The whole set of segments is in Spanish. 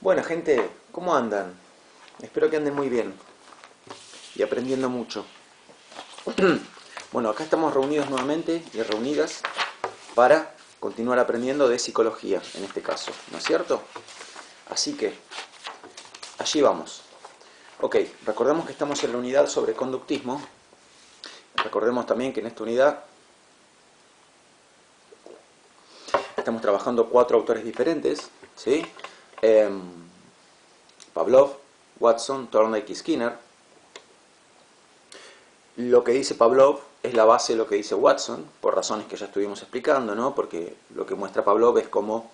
Bueno, gente, ¿cómo andan? Espero que anden muy bien y aprendiendo mucho. Bueno, acá estamos reunidos nuevamente y reunidas para continuar aprendiendo de psicología, en este caso, ¿no es cierto? Así que, allí vamos. Ok, recordemos que estamos en la unidad sobre conductismo. Recordemos también que en esta unidad estamos trabajando 4 autores diferentes, ¿sí? Pavlov, Watson, Thorndike y Skinner. Lo que dice Pavlov es la base de lo que dice Watson, por razones que ya estuvimos explicando, ¿no? Porque lo que muestra Pavlov es cómo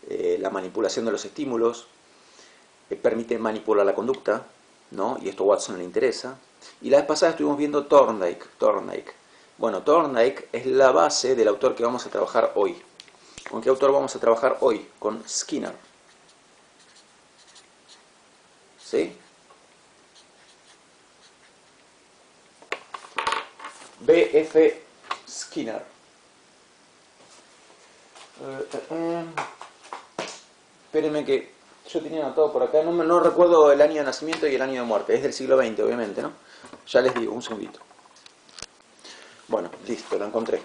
la manipulación de los estímulos permite manipular la conducta, ¿no? Y esto a Watson le interesa. Y la vez pasada estuvimos viendo Thorndike. Bueno, Thorndike es la base del autor que vamos a trabajar hoy. ¿Con qué autor vamos a trabajar hoy? Con Skinner. ¿Sí? B.F. Skinner. Espérenme que yo tenía anotado por acá, no recuerdo el año de nacimiento y el año de muerte, es del siglo XX obviamente, ¿no? Ya les digo, un segundito. Bueno, listo, lo encontré.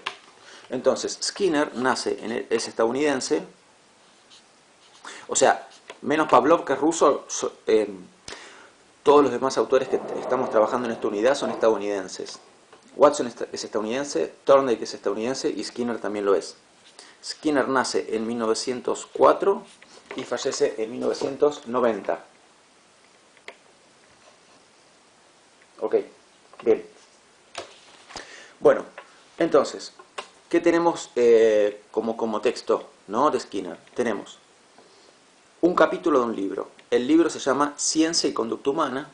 Entonces, Skinner nace, es estadounidense, o sea, menos Pavlov que es ruso, todos los demás autores que estamos trabajando en esta unidad son estadounidenses. Watson es estadounidense, Thorndike es estadounidense y Skinner también lo es. Skinner nace en 1904 y fallece en 1990. Ok, bien. Bueno, entonces, ¿qué tenemos como texto, ¿no? De Skinner? Tenemos un capítulo de un libro. El libro se llama Ciencia y Conducta Humana.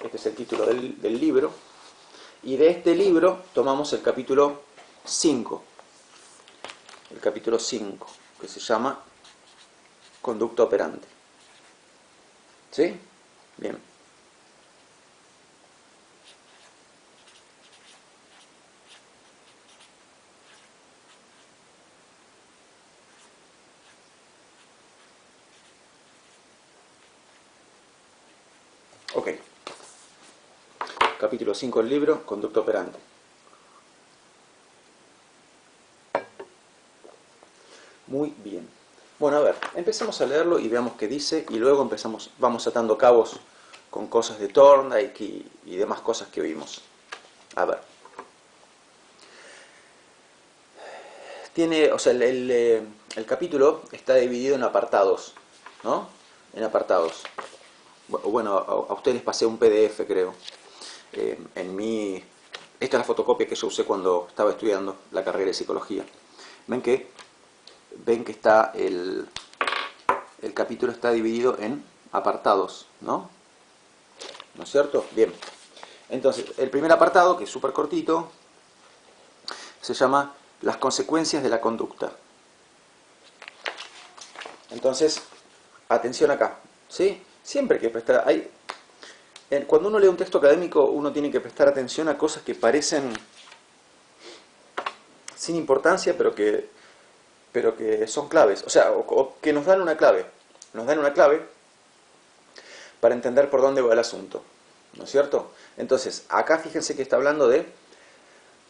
Este es el título del libro. Y de este libro tomamos el capítulo 5. El capítulo 5, que se llama Conducta Operante. ¿Sí? Bien. Ok. Capítulo 5 del libro, Conducta Operante. Muy bien. Bueno, a ver, empecemos a leerlo y veamos qué dice y luego vamos atando cabos con cosas de Thorndike y demás cosas que oímos. A ver. O sea, el capítulo está dividido en apartados, ¿no? En apartados. Bueno, a ustedes les pasé un PDF, creo. Esta es la fotocopia que yo usé cuando estaba estudiando la carrera de psicología. Ven que está el capítulo está dividido en apartados, ¿no? ¿No es cierto? Bien. Entonces, el primer apartado, que es súper cortito, se llama Las consecuencias de la conducta. Entonces, atención acá, ¿sí? Siempre hay que prestar... Cuando uno lee un texto académico, uno tiene que prestar atención a cosas que parecen sin importancia, pero que son claves. O sea, o que nos dan una clave. Nos dan una clave para entender por dónde va el asunto. ¿No es cierto? Entonces, acá fíjense que está hablando de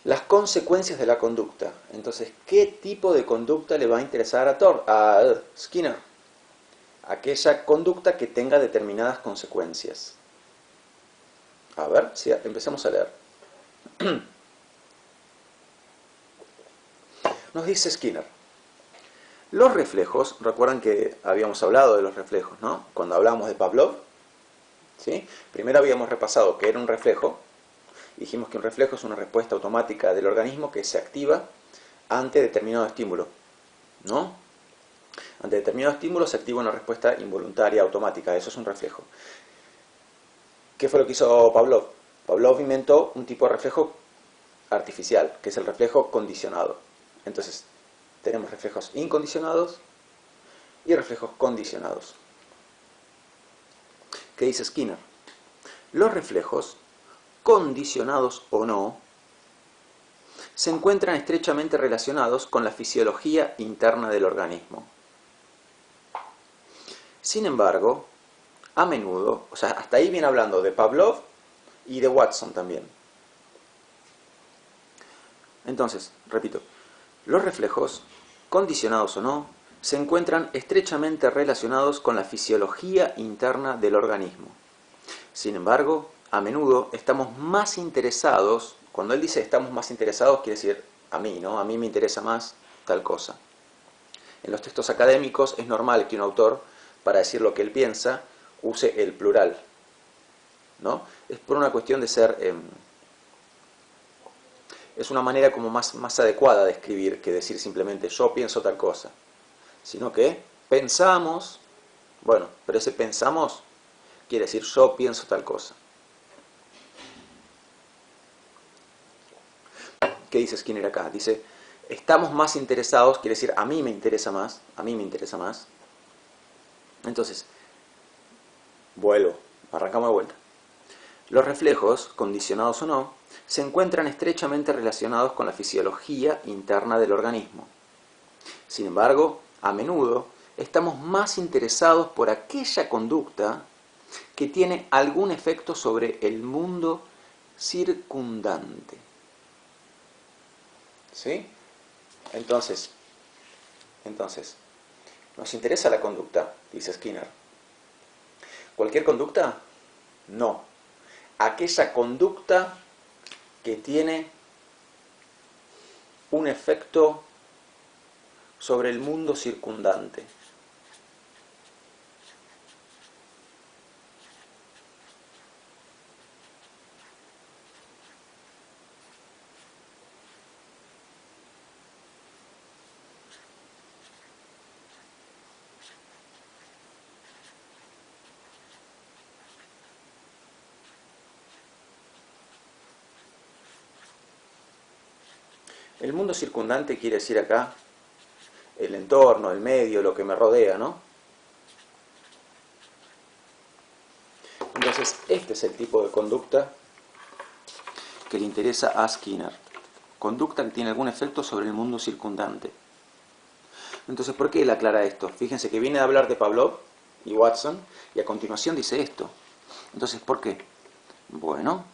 las consecuencias de la conducta. Entonces, ¿qué tipo de conducta le va a interesar a Skinner? Aquella conducta que tenga determinadas consecuencias. A ver, si empezamos a leer. Nos dice Skinner. Los reflejos, recuerdan que habíamos hablado de los reflejos, ¿no? Cuando hablábamos de Pavlov, ¿sí? Primero habíamos repasado que era un reflejo. Dijimos que un reflejo es una respuesta automática del organismo que se activa ante determinado estímulo, ¿no? Ante determinado estímulo se activa una respuesta involuntaria automática, eso es un reflejo. ¿Qué fue lo que hizo Pavlov? Pavlov inventó un tipo de reflejo artificial, que es el reflejo condicionado. Entonces, tenemos reflejos incondicionados y reflejos condicionados. ¿Qué dice Skinner? Los reflejos, condicionados o no, se encuentran estrechamente relacionados con la fisiología interna del organismo. Sin embargo, a menudo, o sea, hasta ahí viene hablando de Pavlov y de Watson también. Entonces, repito, los reflejos, condicionados o no, se encuentran estrechamente relacionados con la fisiología interna del organismo. Sin embargo, a menudo estamos más interesados, cuando él dice estamos más interesados, quiere decir a mí, ¿no? A mí me interesa más tal cosa. En los textos académicos es normal que un autor, para decir lo que él piensa, use el plural, ¿no? Es por una cuestión de ser... es una manera como más adecuada de escribir que decir simplemente yo pienso tal cosa. Sino que pensamos, bueno, pero ese pensamos quiere decir yo pienso tal cosa. ¿Qué dice Skinner acá? Dice, estamos más interesados, quiere decir a mí me interesa más, a mí me interesa más. Entonces, vuelvo, arrancamos de vuelta. Los reflejos, condicionados o no, se encuentran estrechamente relacionados con la fisiología interna del organismo. Sin embargo, a menudo estamos más interesados por aquella conducta que tiene algún efecto sobre el mundo circundante. ¿Sí? Entonces, nos interesa la conducta, dice Skinner. ¿Cualquier conducta? No. Aquella conducta que tiene un efecto sobre el mundo circundante. El mundo circundante quiere decir acá el entorno, el medio, lo que me rodea, ¿no? Entonces, este es el tipo de conducta que le interesa a Skinner. Conducta que tiene algún efecto sobre el mundo circundante. Entonces, ¿por qué él aclara esto? Fíjense que viene a hablar de Pavlov y Watson y a continuación dice esto. Entonces, ¿por qué? Bueno,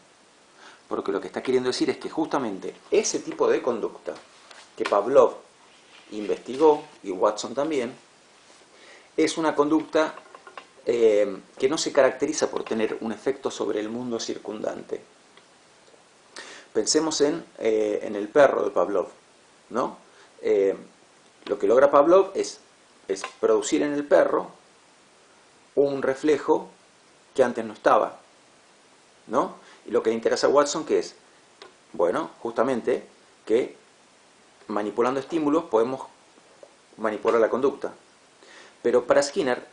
porque lo que está queriendo decir es que justamente ese tipo de conducta que Pavlov investigó, y Watson también, es una conducta que no se caracteriza por tener un efecto sobre el mundo circundante. Pensemos en el perro de Pavlov, ¿no? Lo que logra Pavlov es producir en el perro un reflejo que antes no estaba, ¿no? Y lo que le interesa a Watson, ¿qué es? Bueno, justamente que manipulando estímulos podemos manipular la conducta. Pero para Skinner,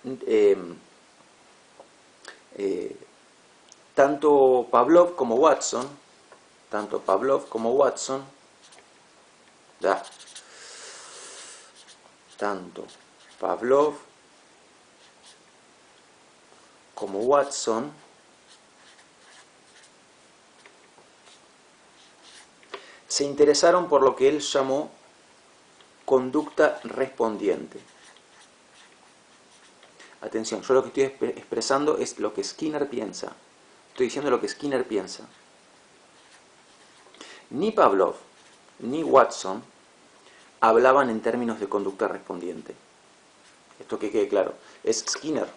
tanto Pavlov como Watson, se interesaron por lo que él llamó conducta respondiente. Atención, yo lo que estoy expresando es lo que Skinner piensa. Estoy diciendo lo que Skinner piensa. Ni Pavlov ni Watson hablaban en términos de conducta respondiente. Esto que quede claro. Es Skinner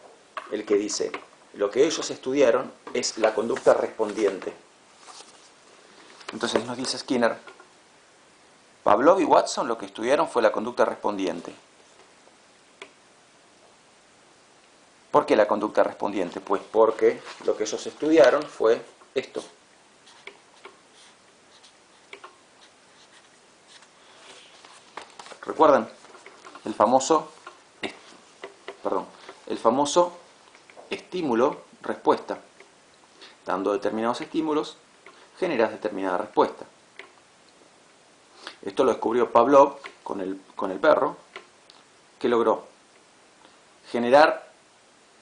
el que dice, lo que ellos estudiaron es la conducta respondiente. Entonces nos dice Skinner, Pavlov y Watson lo que estudiaron fue la conducta respondiente. ¿Por qué la conducta respondiente? Pues porque lo que ellos estudiaron fue esto. ¿Recuerdan? El famoso estímulo-respuesta. Dando determinados estímulos, generas determinada respuesta. Esto lo descubrió Pavlov con el perro, que logró generar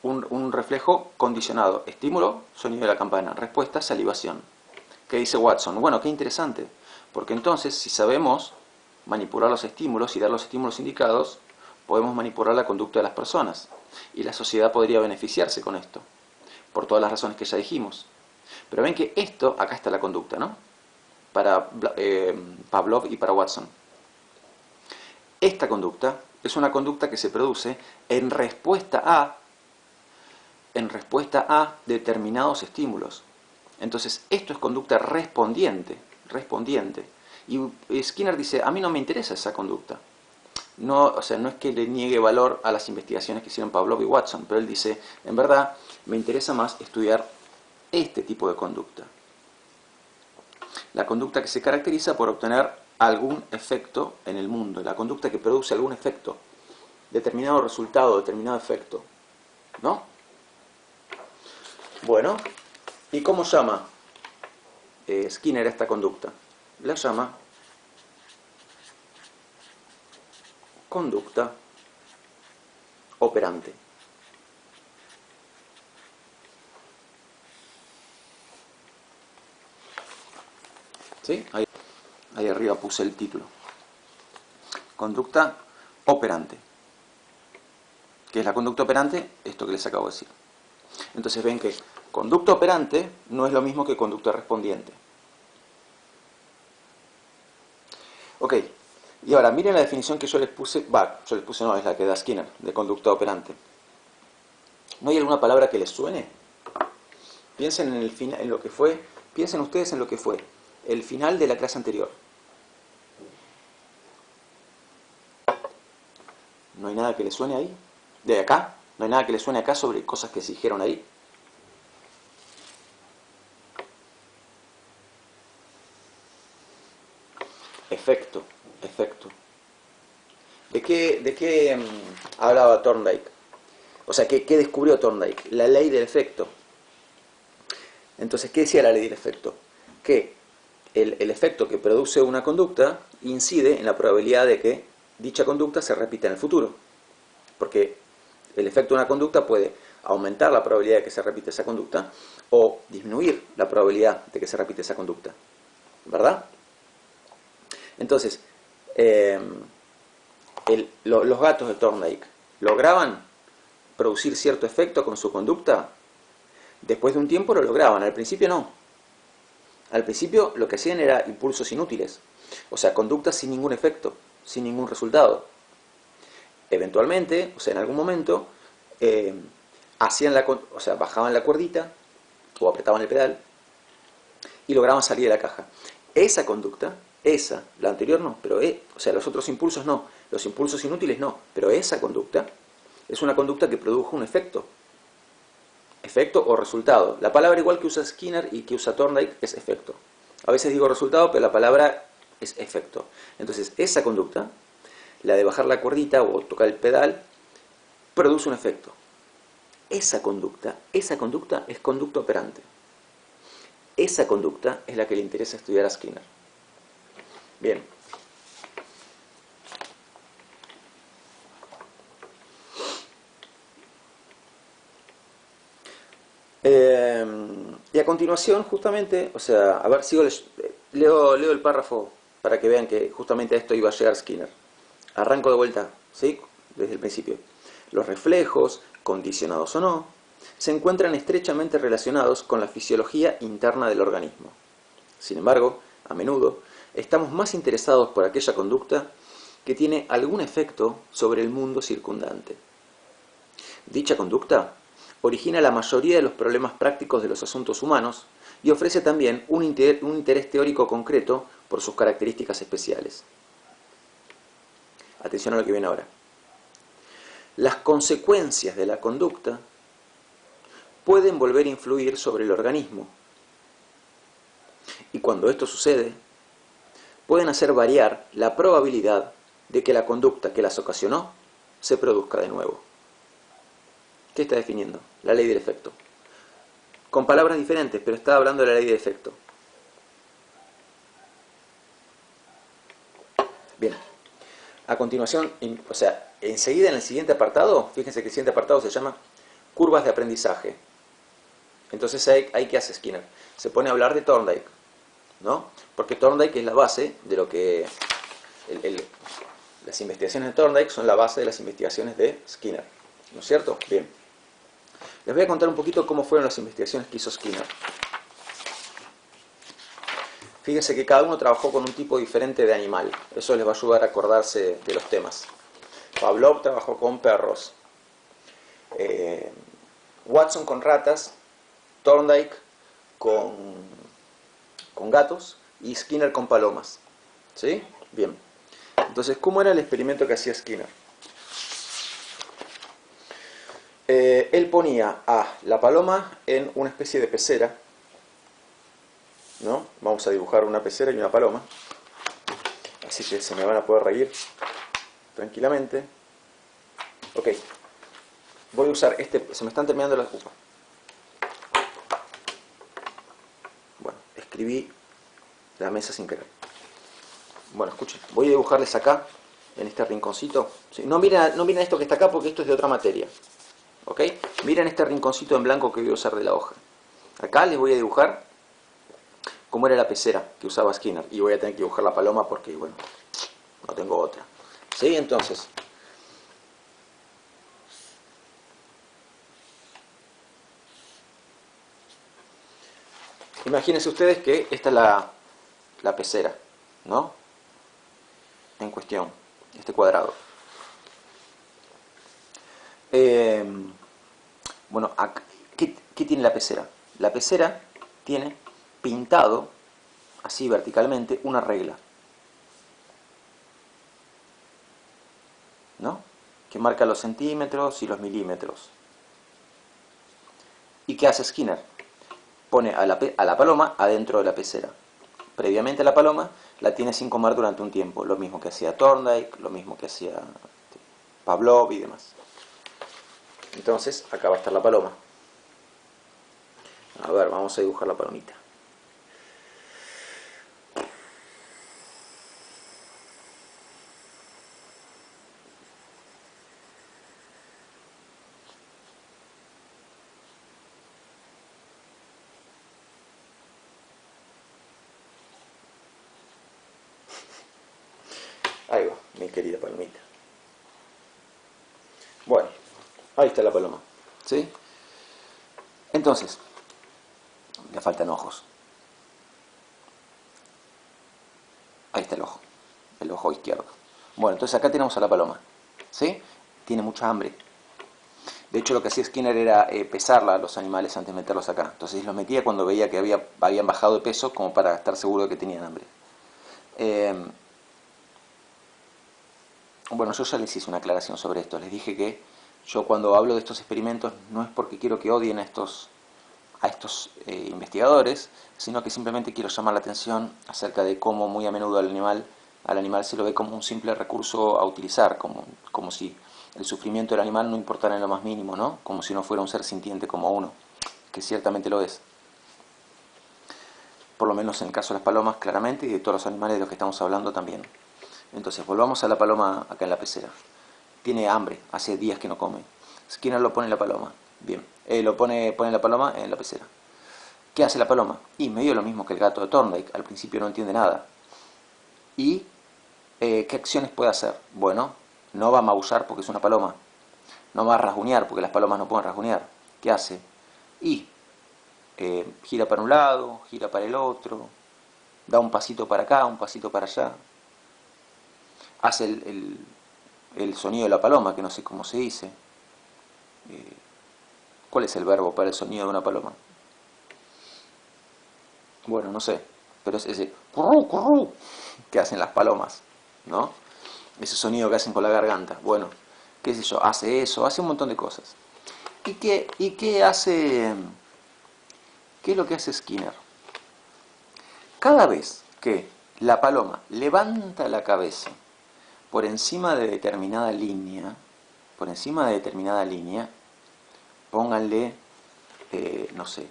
un reflejo condicionado. Estímulo, sonido de la campana. Respuesta, salivación. ¿Qué dice Watson? Bueno, qué interesante. Porque entonces, si sabemos manipular los estímulos y dar los estímulos indicados, podemos manipular la conducta de las personas. Y la sociedad podría beneficiarse con esto. Por todas las razones que ya dijimos. Pero ven que esto, acá está la conducta, ¿no? Para Pavlov y para Watson. Esta conducta es una conducta que se produce en respuesta a determinados estímulos. Entonces, esto es conducta respondiente. Y Skinner dice, a mí no me interesa esa conducta. No, o sea, no es que le niegue valor a las investigaciones que hicieron Pavlov y Watson, pero él dice, en verdad, me interesa más estudiar este tipo de conducta. La conducta que se caracteriza por obtener algún efecto en el mundo, la conducta que produce algún efecto, determinado resultado, determinado efecto, ¿no? Bueno, ¿y cómo llama Skinner a esta conducta? La llama conducta operante. ¿Sí? Ahí arriba puse el título. Conducta operante. ¿Qué es la conducta operante? Esto que les acabo de decir. Entonces ven que conducta operante no es lo mismo que conducta respondiente. Ok, y ahora miren la definición que yo les puse, no, es la que da Skinner, de conducta operante. ¿No hay alguna palabra que les suene? Piensen en el final, en lo que fue, piensen ustedes en lo que fue el final de la clase anterior. ¿No hay nada que les suene ahí? ¿De acá? ¿No hay nada que les suene acá sobre cosas que se dijeron ahí? Efecto. ¿De qué hablaba Thorndike? O sea, ¿qué descubrió Thorndike? La ley del efecto. Entonces, ¿qué decía la ley del efecto? Que el efecto que produce una conducta incide en la probabilidad de que dicha conducta se repita en el futuro. Porque el efecto de una conducta puede aumentar la probabilidad de que se repita esa conducta o disminuir la probabilidad de que se repita esa conducta. ¿Verdad? Entonces, los gatos de Thorndike lograban producir cierto efecto con su conducta. Después de un tiempo lo lograban, al principio no. Al principio lo que hacían era impulsos inútiles, o sea, conductas sin ningún efecto, sin ningún resultado. Eventualmente, o sea, en algún momento, bajaban la cuerdita o apretaban el pedal y lograban salir de la caja. Esa conducta, la anterior no, pero o sea, los otros impulsos no, los impulsos inútiles no, pero esa conducta es una conducta que produjo un efecto o resultado. La palabra igual que usa Skinner y que usa Thorndike es efecto. A veces digo resultado, pero la palabra es efecto. Entonces, esa conducta, la de bajar la cuerdita o tocar el pedal, produce un efecto. Esa conducta es conducta operante. Esa conducta es la que le interesa estudiar a Skinner. Bien. Y a continuación, justamente, o sea, a ver, leo el párrafo para que vean que justamente a esto iba a llegar Skinner. Arranco de vuelta, ¿sí? Desde el principio. Los reflejos, condicionados o no, se encuentran estrechamente relacionados con la fisiología interna del organismo. Sin embargo, a menudo, estamos más interesados por aquella conducta que tiene algún efecto sobre el mundo circundante. Dicha conducta origina la mayoría de los problemas prácticos de los asuntos humanos y ofrece también un interés teórico concreto por sus características especiales. Atención a lo que viene ahora. Las consecuencias de la conducta pueden volver a influir sobre el organismo. Y cuando esto sucede, pueden hacer variar la probabilidad de que la conducta que las ocasionó se produzca de nuevo. ¿Qué está definiendo? La ley del efecto. Con palabras diferentes, pero está hablando de la ley del efecto. Bien. A continuación, o sea, enseguida en el siguiente apartado, fíjense que el siguiente apartado se llama curvas de aprendizaje. Entonces, ahí ¿qué hace Skinner? Se pone a hablar de Thorndike, ¿no? Porque Thorndike es la base de lo que... las investigaciones de Thorndike son la base de las investigaciones de Skinner, ¿no es cierto? Bien. Les voy a contar un poquito cómo fueron las investigaciones que hizo Skinner. Fíjense que cada uno trabajó con un tipo diferente de animal. Eso les va a ayudar a acordarse de los temas. Pavlov trabajó con perros. Watson con ratas. Thorndike con gatos. Y Skinner con palomas. ¿Sí? Bien. Entonces, ¿cómo era el experimento que hacía Skinner? Él ponía a la paloma en una especie de pecera, ¿no? Vamos a dibujar una pecera y una paloma, así que se me van a poder reír tranquilamente. Ok, voy a usar se me están terminando las upas. Bueno, escribí la mesa sin querer. Bueno, escuchen, voy a dibujarles acá, en este rinconcito. ¿Sí? No miren esto que está acá porque esto es de otra materia. ¿Ok? Miren este rinconcito en blanco que voy a usar de la hoja. Acá les voy a dibujar cómo era la pecera que usaba Skinner. Y voy a tener que dibujar la paloma porque, bueno, no tengo otra. ¿Sí? Entonces, imagínense ustedes que esta es la pecera, ¿no? En cuestión, este cuadrado. Bueno, ¿qué tiene la pecera? La pecera tiene pintado, así verticalmente, una regla, ¿no? Que marca los centímetros y los milímetros. ¿Y qué hace Skinner? Pone a la paloma adentro de la pecera. Previamente la paloma la tiene sin comer durante un tiempo, lo mismo que hacía Thorndike, lo mismo que hacía Pavlov y demás. Entonces, acá va a estar la paloma. A ver, vamos a dibujar la palomita. Ahí va, mi querida palomita. Bueno, ahí está la paloma. ¿Sí? Entonces, le faltan ojos. Ahí está el ojo izquierdo. Bueno, entonces acá tenemos a la paloma. ¿Sí? Tiene mucha hambre. De hecho, lo que hacía Skinner era pesarla a los animales antes de meterlos acá. Entonces los metía cuando veía que habían bajado de peso, como para estar seguro de que tenían hambre. Bueno, yo ya les hice una aclaración sobre esto. Les dije que yo cuando hablo de estos experimentos no es porque quiero que odien a estos investigadores, sino que simplemente quiero llamar la atención acerca de cómo muy a menudo al animal se lo ve como un simple recurso a utilizar, como si el sufrimiento del animal no importara en lo más mínimo, ¿no? Como si no fuera un ser sintiente como uno, que ciertamente lo es. Por lo menos en el caso de las palomas, claramente, y de todos los animales de los que estamos hablando también. Entonces, volvamos a la paloma acá en la pecera. Tiene hambre, hace días que no come. Skinner lo pone en la paloma. Bien, pone la paloma en la pecera. ¿Qué hace la paloma? Y medio lo mismo que el gato de Thorndike. Al principio no entiende nada. ¿Y qué acciones puede hacer? Bueno, no va a maullar porque es una paloma. No va a rasguñar porque las palomas no pueden rasguñar. ¿Qué hace? Y gira para un lado, gira para el otro, da un pasito para acá, un pasito para allá. Hace el sonido de la paloma, que no sé cómo se dice. ¿Cuál es el verbo para el sonido de una paloma? Bueno, no sé, pero es ese curru, curru que hacen las palomas, ¿no? Ese sonido que hacen con la garganta. Bueno, qué sé yo, hace eso, hace un montón de cosas. ¿Y qué hace? ¿Qué es lo que hace Skinner? Cada vez que la paloma levanta la cabeza por encima de determinada línea, pónganle, no sé,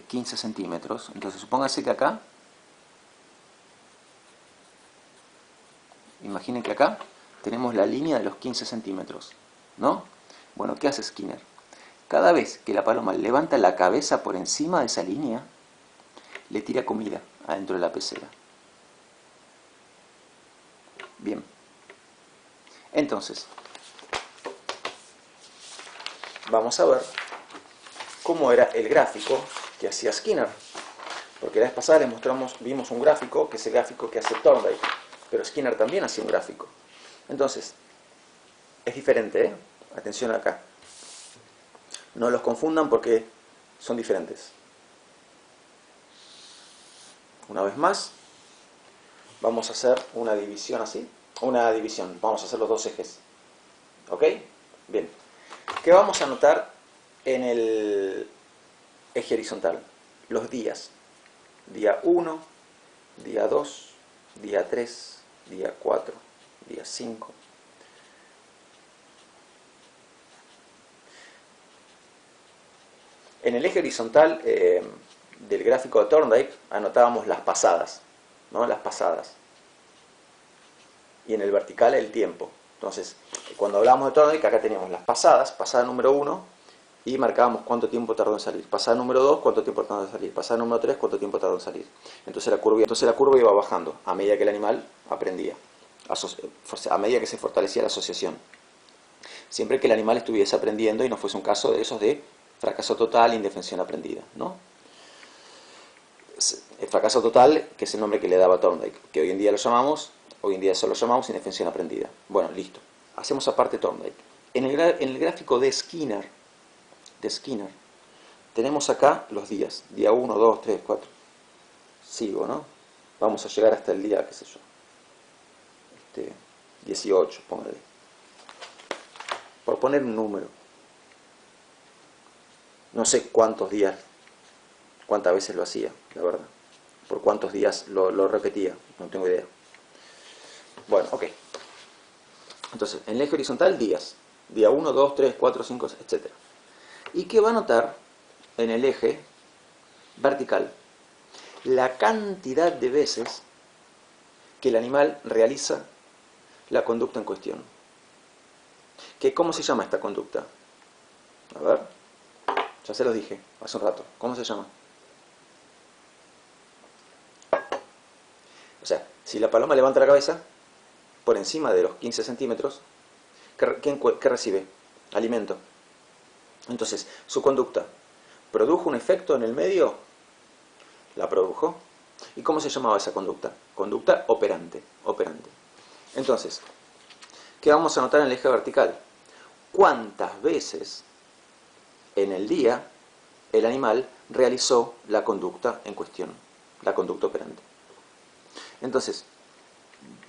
15 centímetros. Entonces, supónganse que acá, imaginen que acá tenemos la línea de los 15 centímetros, ¿no? Bueno, ¿qué hace Skinner? Cada vez que la paloma levanta la cabeza por encima de esa línea, le tira comida adentro de la pecera. Bien. Entonces, vamos a ver cómo era el gráfico que hacía Skinner. Porque la vez pasada les vimos un gráfico, que es el gráfico que hace Thorndike, pero Skinner también hacía un gráfico. Entonces, es diferente, ¿eh? Atención acá. No los confundan porque son diferentes. Una vez más, vamos a hacer una división así. Una división, vamos a hacer los dos ejes. ¿Ok? Bien. ¿Qué vamos a anotar en el eje horizontal? Los días. Día 1, día 2, día 3, día 4, día 5. En el eje horizontal del gráfico de Thorndike anotábamos las pasadas, ¿no? Las pasadas. Y en el vertical el tiempo. Entonces, cuando hablábamos de Thorndike, acá teníamos las pasadas, pasada número 1, y marcábamos cuánto tiempo tardó en salir. Pasada número 2, cuánto tiempo tardó en salir. Pasada número 3, cuánto tiempo tardó en salir. Entonces la curva iba bajando a medida que el animal aprendía, a medida que se fortalecía la asociación. Siempre que el animal estuviese aprendiendo y no fuese un caso de esos de fracaso total, indefensión aprendida, ¿no? El fracaso total, que es el nombre que le daba Thorndike, que hoy en día solo llamamos indefensión aprendida. Bueno, listo. Hacemos aparte Thorndike. En el gráfico de Skinner, tenemos acá los días. Día 1, 2, 3, 4. Sigo, ¿no? Vamos a llegar hasta el día, qué sé yo. 18, póngale. Por poner un número. No sé cuántas veces lo hacía, la verdad. Por cuántos días lo repetía, no tengo idea. Bueno, ok. Entonces, en el eje horizontal, días. Día 1, 2, 3, 4, 5, etc. ¿Y qué va a notar en el eje vertical? La cantidad de veces que el animal realiza la conducta en cuestión. ¿Cómo se llama esta conducta? A ver, ya se los dije hace un rato. ¿Cómo se llama? O sea, si la paloma levanta la cabeza por encima de los 15 centímetros, ¿qué recibe? Alimento. Entonces, su conducta, ¿produjo un efecto en el medio? La produjo. ¿Y cómo se llamaba esa conducta? Conducta operante. Entonces, ¿qué vamos a anotar en el eje vertical? ¿Cuántas veces en el día el animal realizó la conducta en cuestión? La conducta operante. Entonces,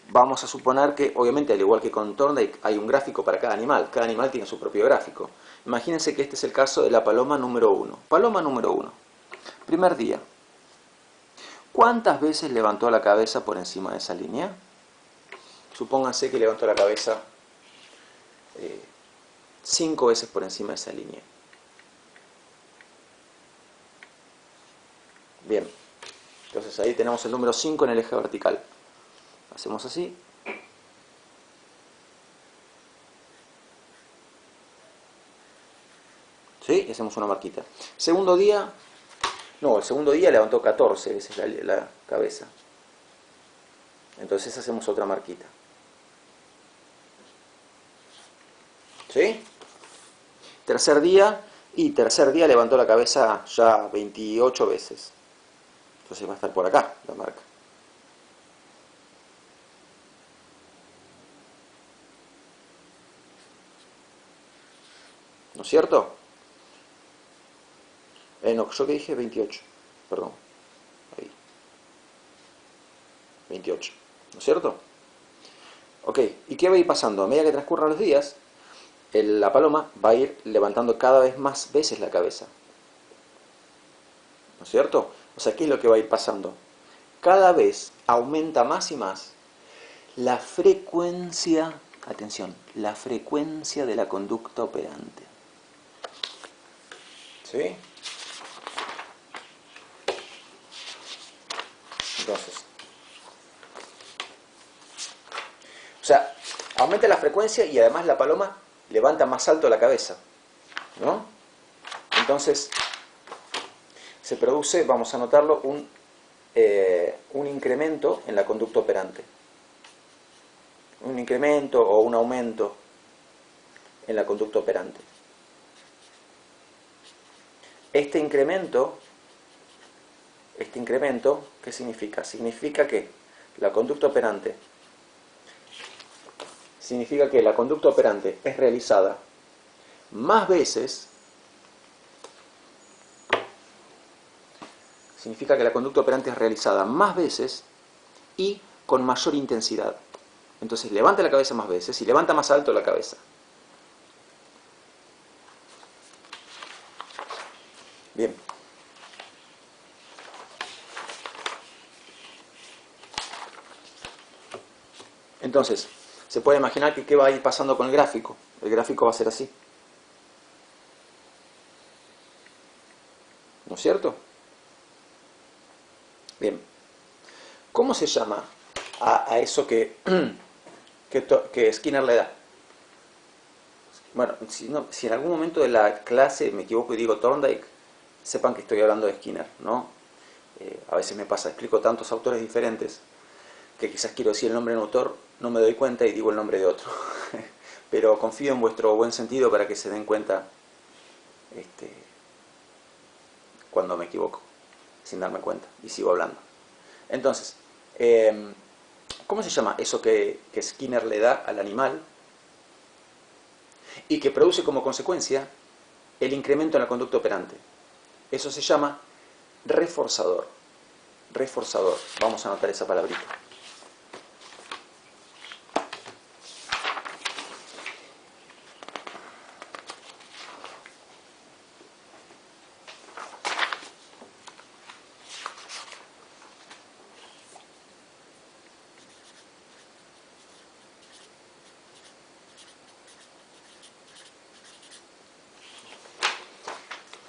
vamos a suponer que, obviamente, al igual que con Thorndike, hay un gráfico para cada animal. Cada animal tiene su propio gráfico. Imagínense que este es el caso de la paloma número 1. Paloma número 1. Primer día. ¿Cuántas veces levantó la cabeza por encima de esa línea? Supónganse que levantó la cabeza 5 veces por encima de esa línea. Bien. Entonces ahí tenemos el número 5 en el eje vertical. Hacemos así. ¿Sí? Y hacemos una marquita. Segundo día. No, el segundo día levantó 14 veces la cabeza. Entonces hacemos otra marquita. ¿Sí? Tercer día levantó la cabeza ya 28 veces. Entonces va a estar por acá la marca. ¿No es cierto? No, yo que dije 28. Perdón. Ahí. 28. ¿No es cierto? Ok. ¿Y qué va a ir pasando? A medida que transcurran los días, la paloma va a ir levantando cada vez más veces la cabeza. ¿No es cierto? O sea, ¿qué es lo que va a ir pasando? Cada vez aumenta más y más la frecuencia, atención, la frecuencia de la conducta operante. ¿Sí? Entonces, o sea, aumenta la frecuencia y además la paloma levanta más alto la cabeza, ¿no? Entonces se produce, vamos a anotarlo, un incremento en la conducta operante. Un incremento o un aumento en la conducta operante. Este incremento, ¿qué significa? Significa que la conducta operante es realizada más veces. Significa que la conducta operante es realizada más veces y con mayor intensidad. Entonces levanta la cabeza más veces y levanta más alto la cabeza. Bien. Entonces, se puede imaginar que qué va a ir pasando con el gráfico. El gráfico va a ser así. ¿No es cierto? Bien. ¿Cómo se llama a eso que Skinner le da? Bueno, si en algún momento de la clase me equivoco y digo Thorndike, sepan que estoy hablando de Skinner, ¿no? A veces me pasa, explico tantos autores diferentes que quizás quiero decir el nombre de un autor, no me doy cuenta y digo el nombre de otro. Pero confío en vuestro buen sentido para que se den cuenta cuando me equivoco, sin darme cuenta, y sigo hablando. Entonces, ¿cómo se llama eso que Skinner le da al animal y que produce como consecuencia el incremento en la conducta operante? Eso se llama reforzador. Reforzador. Vamos a anotar esa palabrita.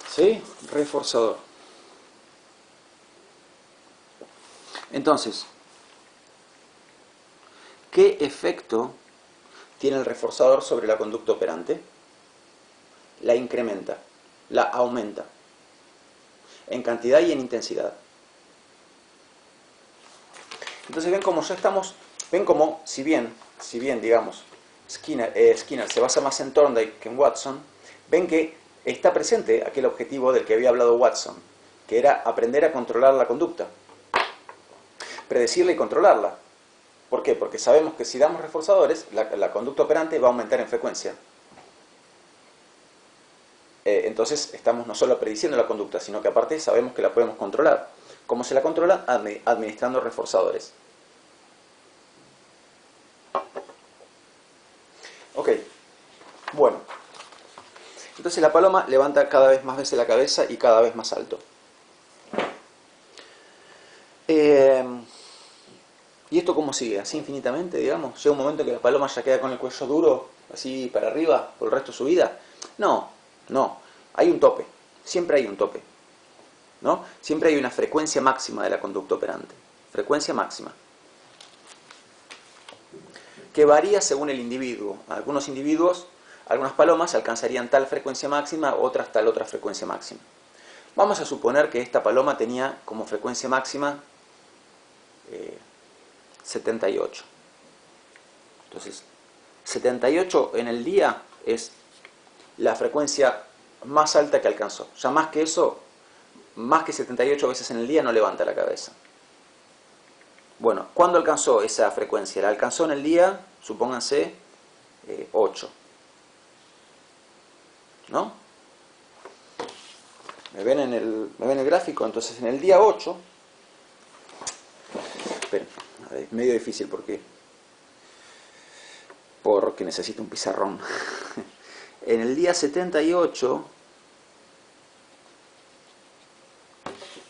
¿Sí? Reforzador. Entonces, ¿qué efecto tiene el reforzador sobre la conducta operante? La incrementa, la aumenta, en cantidad y en intensidad. Entonces ven como ya estamos, ven como, si bien digamos, Skinner se basa más en Thorndike que en Watson, ven que está presente aquel objetivo del que había hablado Watson, que era aprender a controlar la conducta, predecirla y controlarla. ¿Por qué? Porque sabemos que si damos reforzadores, la conducta operante va a aumentar en frecuencia. Entonces estamos no solo prediciendo la conducta, sino que aparte sabemos que la podemos controlar. ¿Cómo se la controla? Administrando reforzadores. Ok, bueno. Entonces la paloma levanta cada vez más veces la cabeza y cada vez más alto. ¿Y esto cómo sigue? ¿Así infinitamente, digamos? ¿Llega un momento que la paloma ya queda con el cuello duro, así para arriba, por el resto de su vida? No. Hay un tope. Siempre hay un tope, ¿no? Siempre hay una frecuencia máxima de la conducta operante. Frecuencia máxima. Que varía según el individuo. Algunos individuos, algunas palomas alcanzarían tal frecuencia máxima, otras tal otra frecuencia máxima. Vamos a suponer que esta paloma tenía como frecuencia máxima 78. Entonces, 78 en el día es la frecuencia más alta que alcanzó. Ya más que eso, más que 78 veces en el día no levanta la cabeza. Bueno, ¿cuándo alcanzó esa frecuencia? La alcanzó en el día, supónganse, 8. ¿No? ¿Me ven en el gráfico? Entonces, en el día 8... Esperen, es medio difícil porque necesito un pizarrón. En el día 78...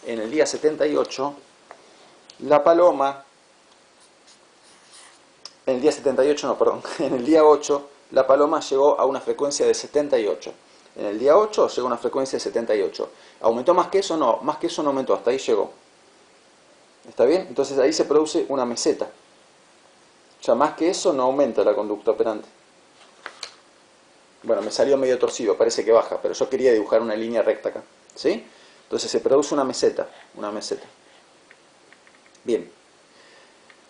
En el día 78, la paloma... En el día 78, no, perdón. En el día 8, la paloma llegó a una frecuencia de 78. En el día 8 llegó a una frecuencia de 78. ¿Aumentó más que eso? No, más que eso no aumentó, hasta ahí llegó. ¿Está bien? Entonces ahí se produce una meseta. Ya más que eso no aumenta la conducta operante. Bueno, me salió medio torcido, parece que baja, pero yo quería dibujar una línea recta acá, ¿sí? Entonces se produce una meseta, una meseta. Bien,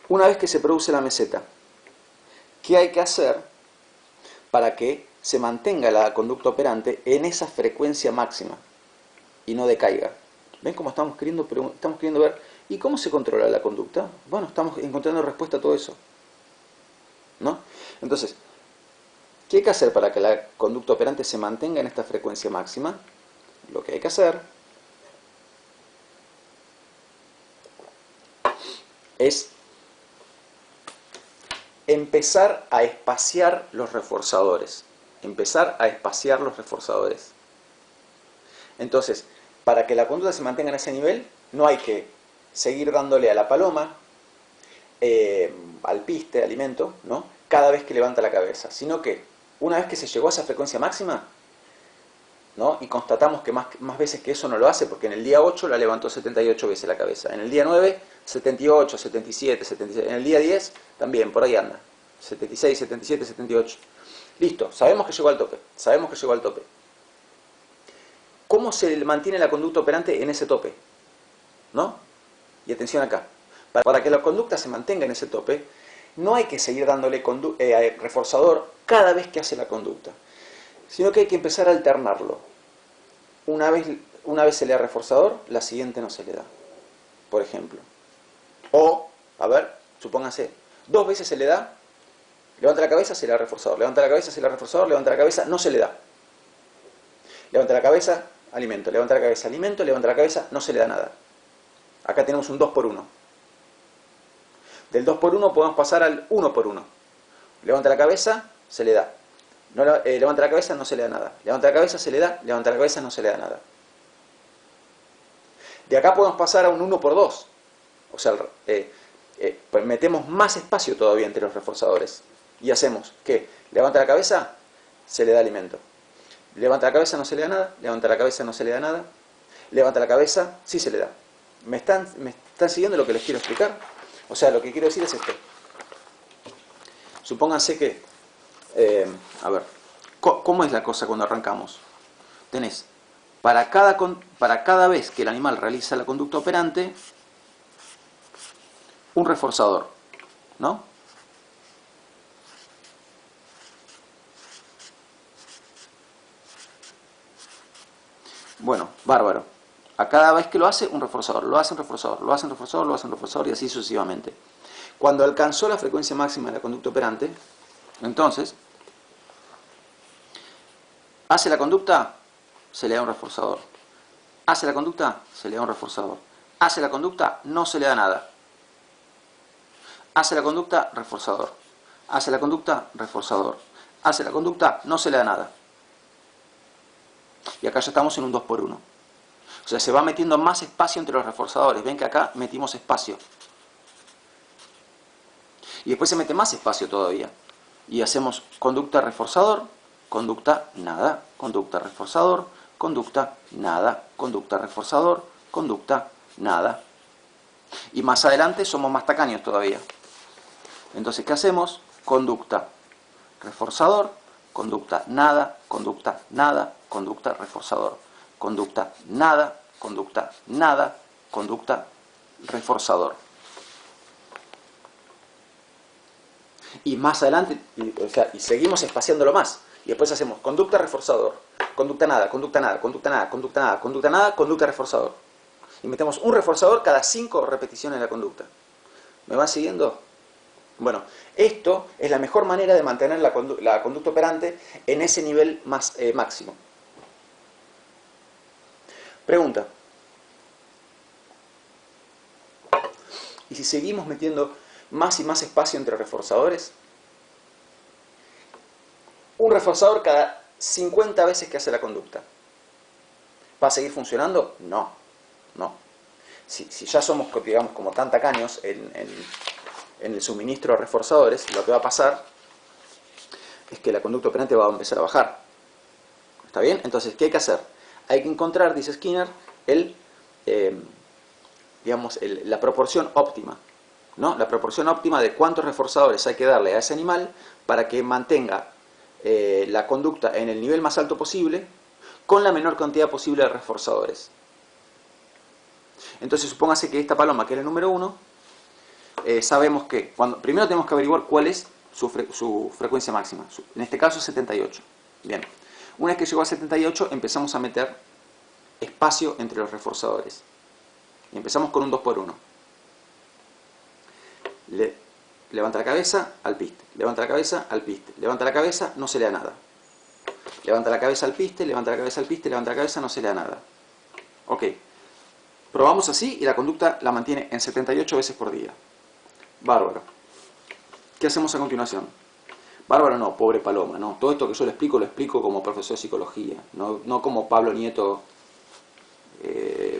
una vez que se produce la meseta, ¿qué hay que hacer para que se mantenga la conducta operante en esa frecuencia máxima y no decaiga? ¿Ven cómo estamos queriendo ver? ¿Y cómo se controla la conducta? Bueno, estamos encontrando respuesta a todo eso, ¿no? Entonces, ¿qué hay que hacer para que la conducta operante se mantenga en esta frecuencia máxima? Lo que hay que hacer es empezar a espaciar los reforzadores. Empezar a espaciar los reforzadores. Entonces, para que la conducta se mantenga en ese nivel, no hay que seguir dándole a la paloma, al piste, alimento, ¿no? Cada vez que levanta la cabeza, sino que una vez que se llegó a esa frecuencia máxima, ¿no? Y constatamos que más veces que eso no lo hace, porque en el día 8 la levantó 78 veces la cabeza, en el día 9, 78, 77, 76, en el día 10 también, por ahí anda, 76, 77, 78. Listo, sabemos que llegó al tope, sabemos que llegó al tope. ¿Cómo se mantiene la conducta operante en ese tope? ¿No? Y atención acá, para que la conducta se mantenga en ese tope, no hay que seguir dándole reforzador cada vez que hace la conducta, sino que hay que empezar a alternarlo. Una vez se le da reforzador, la siguiente no se le da, por ejemplo. O, a ver, supónganse, 2 veces se le da, levanta la cabeza, se le da reforzador, levanta la cabeza, se le da reforzador, levanta la cabeza, no se le da. Levanta la cabeza, alimento, levanta la cabeza, alimento, levanta la cabeza, no se le da nada. Acá tenemos un 2 por 1. Del 2 por 1 podemos pasar al 1 por 1. Levanta la cabeza, se le da. No, levanta la cabeza, no se le da nada. Levanta la cabeza, se le da. Levanta la cabeza, no se le da nada. De acá podemos pasar a un 1 por 2. O sea, pues metemos más espacio todavía entre los reforzadores. Y hacemos que levanta la cabeza, se le da alimento. Levanta la cabeza, no se le da nada. Levanta la cabeza, no se le da nada. Levanta la cabeza, sí se le da. ¿Me están siguiendo lo que les quiero explicar? O sea, lo que quiero decir es esto. Supónganse que, a ver, ¿cómo es la cosa cuando arrancamos? Tenés, para cada vez que el animal realiza la conducta operante, un reforzador, ¿no? Bueno, bárbaro. A cada vez que lo hace, un reforzador. Lo hace un reforzador, lo hace un reforzador, lo hace un reforzador y así sucesivamente. Cuando alcanzó la frecuencia máxima de la conducta operante, entonces, hace la conducta, se le da un reforzador. Hace la conducta, se le da un reforzador. Hace la conducta, no se le da nada. Hace la conducta, reforzador. Hace la conducta, reforzador. Hace la conducta, no se le da nada. Y acá ya estamos en un 2 por 1. O sea, se va metiendo más espacio entre los reforzadores. Ven que acá metimos espacio. Y después se mete más espacio todavía. Y hacemos conducta reforzador, conducta nada, conducta reforzador, conducta nada, conducta reforzador, conducta nada. Y más adelante somos más tacaños todavía. Entonces, ¿qué hacemos? Conducta reforzador, conducta nada, conducta nada, conducta reforzador. Conducta nada, conducta nada, conducta reforzador. Y más adelante, y seguimos espaciándolo más. Y después hacemos conducta reforzador, conducta nada, conducta nada, conducta nada, conducta nada, conducta nada, conducta reforzador. Y metemos un reforzador cada 5 repeticiones de la conducta. ¿Me van siguiendo? Bueno, esto es la mejor manera de mantener la conducta operante en ese nivel máximo. Pregunta. ¿Y si seguimos metiendo más y más espacio entre reforzadores? Un reforzador cada 50 veces que hace la conducta. ¿Va a seguir funcionando? No, no. Si ya somos, digamos, como tan tacaños en el suministro de reforzadores, lo que va a pasar es que la conducta operante va a empezar a bajar. ¿Está bien? Entonces, ¿qué hay que hacer? Hay que encontrar, dice Skinner, la proporción óptima, ¿no? La proporción óptima de cuántos reforzadores hay que darle a ese animal para que mantenga la conducta en el nivel más alto posible con la menor cantidad posible de reforzadores. Entonces supóngase que esta paloma, que era el número 1, sabemos que primero tenemos que averiguar cuál es su frecuencia máxima. En este caso 78. Bien. Una vez que llegó a 78 empezamos a meter espacio entre los reforzadores. Y empezamos con un 2×1. Levanta la cabeza, alpiste. Levanta la cabeza, alpiste. Levanta la cabeza, no se le da nada. Levanta la cabeza, alpiste. Levanta la cabeza, alpiste. Levanta la cabeza, no se le da nada. Ok. Probamos así y la conducta la mantiene en 78 veces por día. Bárbaro. ¿Qué hacemos a continuación? Bárbaro no, pobre paloma, no. Todo esto que yo le explico, lo explico como profesor de psicología. No como Pablo Nieto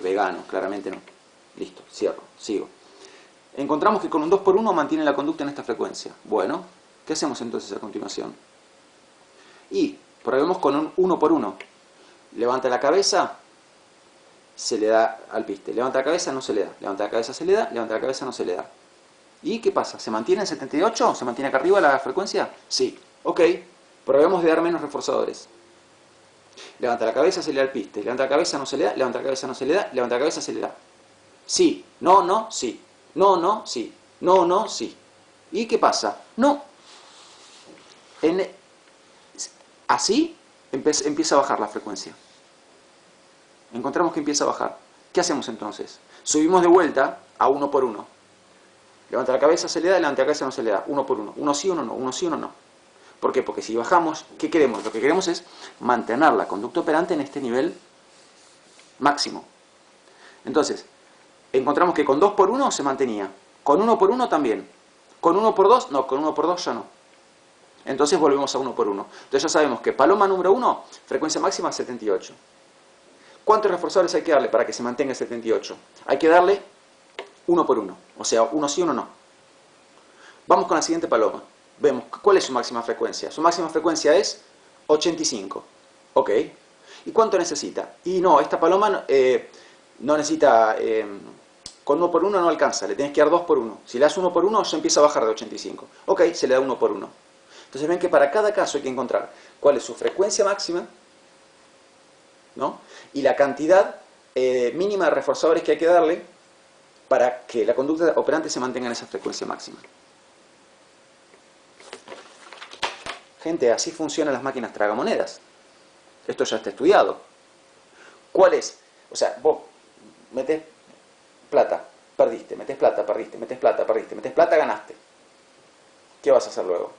vegano, claramente no. Listo, cierro, sigo. Encontramos que con un 2×1 mantiene la conducta en esta frecuencia. Bueno, ¿qué hacemos entonces a continuación? Y probemos con un 1×1. Levanta la cabeza, se le da alpiste. Levanta la cabeza, no se le da. Levanta la cabeza, se le da. Levanta la cabeza, no se le da. ¿Y qué pasa? ¿Se mantiene en 78? ¿Se mantiene acá arriba la frecuencia? Sí. Ok, probemos de dar menos reforzadores. Levanta la cabeza, se le da alpiste. Levanta la cabeza, no se le da. Levanta la cabeza, no se le da. Levanta la cabeza, se le da. Sí. No, no, sí. No, no, sí. No, no, sí. ¿Y qué pasa? No. Así empieza a bajar la frecuencia. Encontramos que empieza a bajar. ¿Qué hacemos entonces? Subimos de vuelta a 1×1. Levanta la cabeza, se le da. Levanta la cabeza, no se le da. 1×1. Uno sí, uno no. Uno sí, uno no. ¿Por qué? Porque si bajamos, ¿qué queremos? Lo que queremos es mantener la conducta operante en este nivel máximo. Entonces, encontramos que con 2×1 se mantenía. Con 1×1 también. Con 1×2, no, con 1×2 ya no. Entonces volvemos a 1×1. Entonces ya sabemos que paloma número 1, frecuencia máxima 78. ¿Cuántos reforzadores hay que darle para que se mantenga 78? Hay que darle 1×1. O sea, uno sí, uno no. Vamos con la siguiente paloma. Vemos cuál es su máxima frecuencia. Su máxima frecuencia es 85. Ok. ¿Y cuánto necesita? Y no, esta paloma no necesita... con 1×1 no alcanza. Le tenés que dar 2×1. Si le das 1×1 ya empieza a bajar de 85. Ok, se le da 1×1. Entonces ven que para cada caso hay que encontrar cuál es su frecuencia máxima, ¿no? Y la cantidad mínima de reforzadores que hay que darle para que la conducta operante se mantenga en esa frecuencia máxima. Gente, así funcionan las máquinas tragamonedas. Esto ya está estudiado. ¿Cuál es? O sea, vos metés plata, perdiste, metés plata, perdiste, metés plata, perdiste, metés plata, ganaste. ¿Qué vas a hacer luego?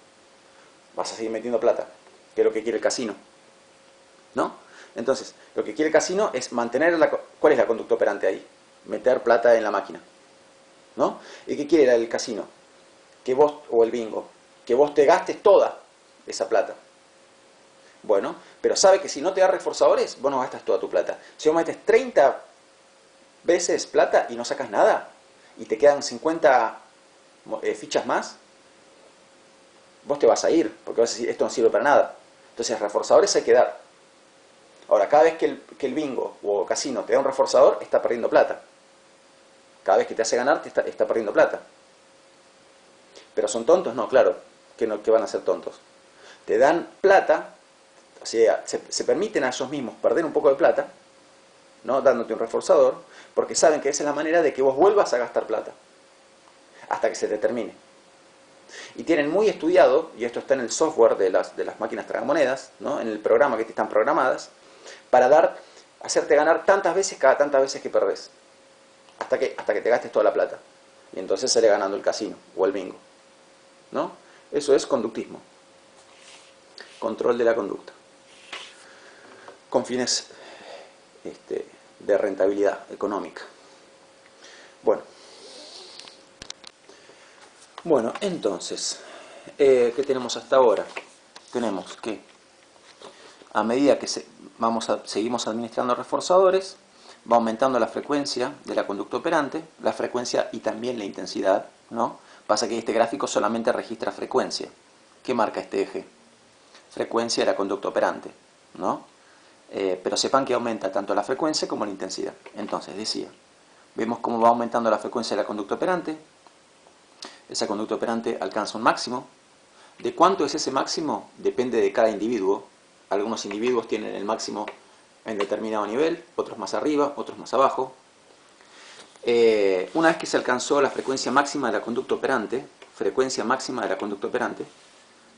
Vas a seguir metiendo plata, que es lo que quiere el casino. ¿No? Entonces, lo que quiere el casino es mantener ¿cuál es la conducta operante ahí? Meter plata en la máquina. ¿No? ¿Y qué quiere el casino? Que vos, o el bingo, que vos te gastes toda esa plata. Bueno, pero sabe que si no te da reforzadores, vos no gastas toda tu plata. Si vos metes 30 veces plata y no sacas nada, y te quedan 50 fichas más, vos te vas a ir, porque vas a decir, esto no sirve para nada. Entonces, reforzadores hay que dar. Ahora, cada vez que el bingo o casino te da un reforzador, está perdiendo plata. Cada vez que te hace ganar, está perdiendo plata. ¿Pero son tontos? No, claro, que van a ser tontos. Te dan plata, o sea, se permiten a ellos mismos perder un poco de plata, ¿no? Dándote un reforzador, porque saben que esa es la manera de que vos vuelvas a gastar plata, hasta que se te termine. Y tienen muy estudiado, y esto está en el software de las máquinas tragamonedas, ¿no? En el programa que te están programadas, para hacerte ganar tantas veces cada tantas veces que perdés, hasta que te gastes toda la plata. Y entonces sale ganando el casino o el bingo, ¿no? Eso es conductismo. Control de la conducta. Con fines de rentabilidad económica. Bueno, entonces, ¿qué tenemos hasta ahora? Tenemos que, a medida que seguimos administrando reforzadores, va aumentando la frecuencia de la conducta operante, la frecuencia y también la intensidad, ¿no? Pasa que este gráfico solamente registra frecuencia. ¿Qué marca este eje? Frecuencia de la conducta operante, ¿no? Pero sepan que aumenta tanto la frecuencia como la intensidad. Entonces, decía, vemos cómo va aumentando la frecuencia de la conducta operante. Esa conducta operante alcanza un máximo. ¿De cuánto es ese máximo? Depende de cada individuo. Algunos individuos tienen el máximo en determinado nivel, otros más arriba, otros más abajo. Una vez que se alcanzó la frecuencia máxima de la conducta operante,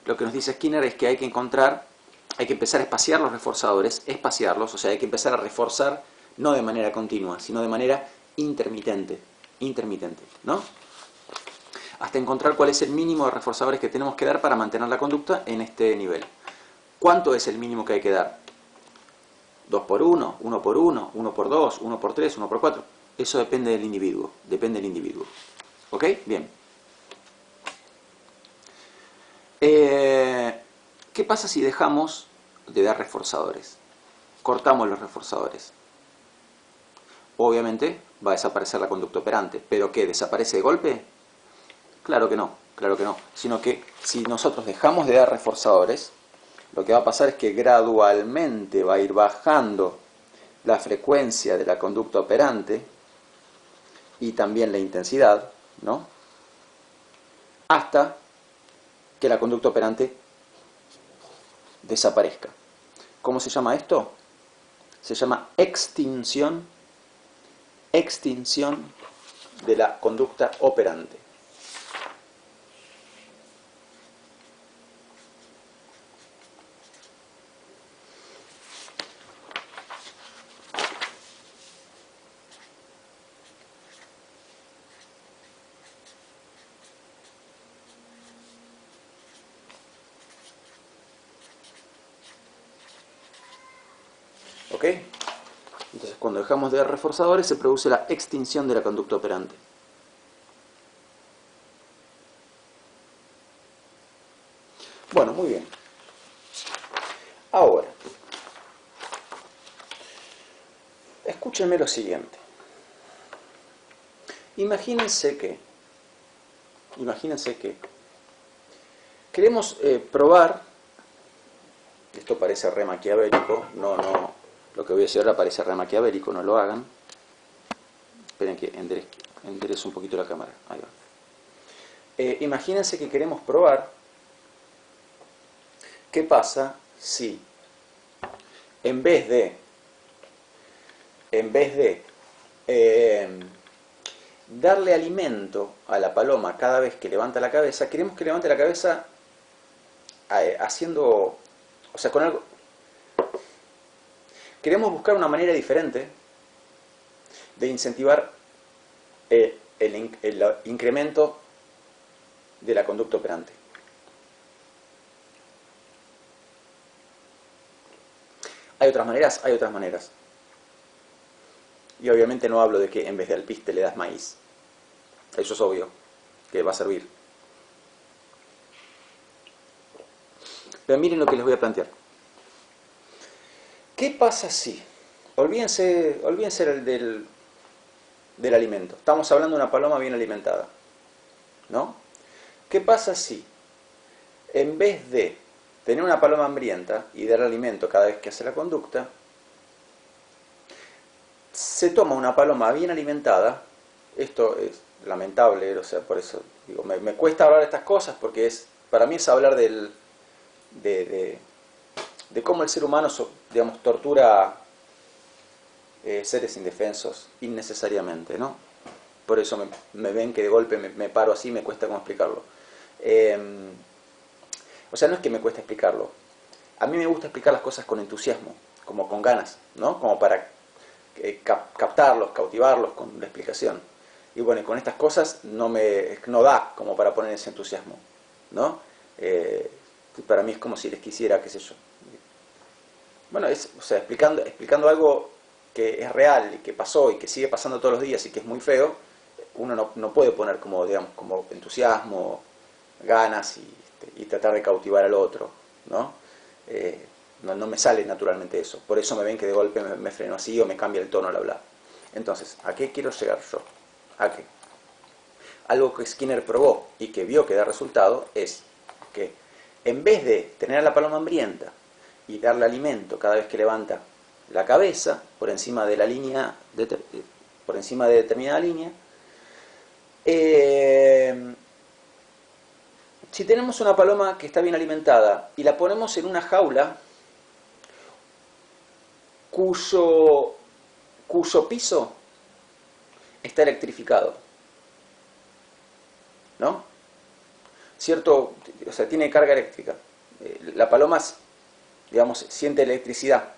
lo que nos dice Skinner es que hay que empezar a espaciar los reforzadores, espaciarlos, o sea, hay que empezar a reforzar no de manera continua, sino de manera intermitente, ¿no? Hasta encontrar cuál es el mínimo de reforzadores que tenemos que dar para mantener la conducta en este nivel. ¿Cuánto es el mínimo que hay que dar? 2 por 1, 1 por 1, 1 por 2, 1 por 3, 1 por 4. Eso depende del individuo, ¿Ok? Bien. ¿Qué pasa si dejamos de dar reforzadores? Cortamos los reforzadores. Obviamente va a desaparecer la conducta operante, pero ¿qué? ¿Desaparece de golpe? Claro que no, sino que si nosotros dejamos de dar reforzadores, lo que va a pasar es que gradualmente va a ir bajando la frecuencia de la conducta operante y también la intensidad, ¿no? Hasta que la conducta operante desaparezca. ¿Cómo se llama esto? Se llama extinción de la conducta operante. ¿Ok? Entonces, cuando dejamos de dar reforzadores, se produce la extinción de la conducta operante. Bueno, muy bien. Ahora, escúchenme lo siguiente. Imagínense que queremos probar, esto parece re maquiavélico, lo que voy a decir ahora parece re maquiavélico, no lo hagan. Esperen que enderezo un poquito la cámara. Ahí va. Imagínense que queremos probar qué pasa si en vez de darle alimento a la paloma cada vez que levanta la cabeza, queremos que levante la cabeza haciendo, o sea, con algo. Queremos buscar una manera diferente de incentivar el incremento de la conducta operante. ¿Hay otras maneras? Hay otras maneras. Y obviamente no hablo de que en vez de alpiste le das maíz. Eso es obvio, que va a servir. Pero miren lo que les voy a plantear. ¿Qué pasa si? Olvídense del alimento. Estamos hablando de una paloma bien alimentada, ¿no? ¿Qué pasa si en vez de tener una paloma hambrienta y dar alimento cada vez que hace la conducta, se toma una paloma bien alimentada? Esto es lamentable, o sea, por eso digo, me cuesta hablar de estas cosas porque para mí es hablar de cómo el ser humano, digamos, tortura seres indefensos innecesariamente, ¿no? Por eso me ven que de golpe me paro así, me cuesta cómo explicarlo. O sea, no es que me cueste explicarlo. A mí me gusta explicar las cosas con entusiasmo, como con ganas, ¿no? Como para captarlos, cautivarlos con la explicación. Y bueno, y con estas cosas no da como para poner ese entusiasmo, ¿no? Para mí es como si les quisiera, qué sé yo. Bueno, o sea, explicando algo que es real y que pasó y que sigue pasando todos los días y que es muy feo, uno no puede poner como, digamos, como entusiasmo, ganas y tratar de cautivar al otro, ¿no? No me sale naturalmente eso. Por eso me ven que de golpe me freno así o me cambia el tono al hablar. Entonces, ¿a qué quiero llegar yo? ¿A qué? Algo que Skinner probó y que vio que da resultado es que en vez de tener a la paloma hambrienta y darle alimento cada vez que levanta la cabeza por encima de la línea, por encima de determinada línea, Si tenemos una paloma que está bien alimentada y la ponemos en una jaula cuyo piso está electrificado, ¿no? Cierto, o sea, tiene carga eléctrica. La paloma, digamos, siente electricidad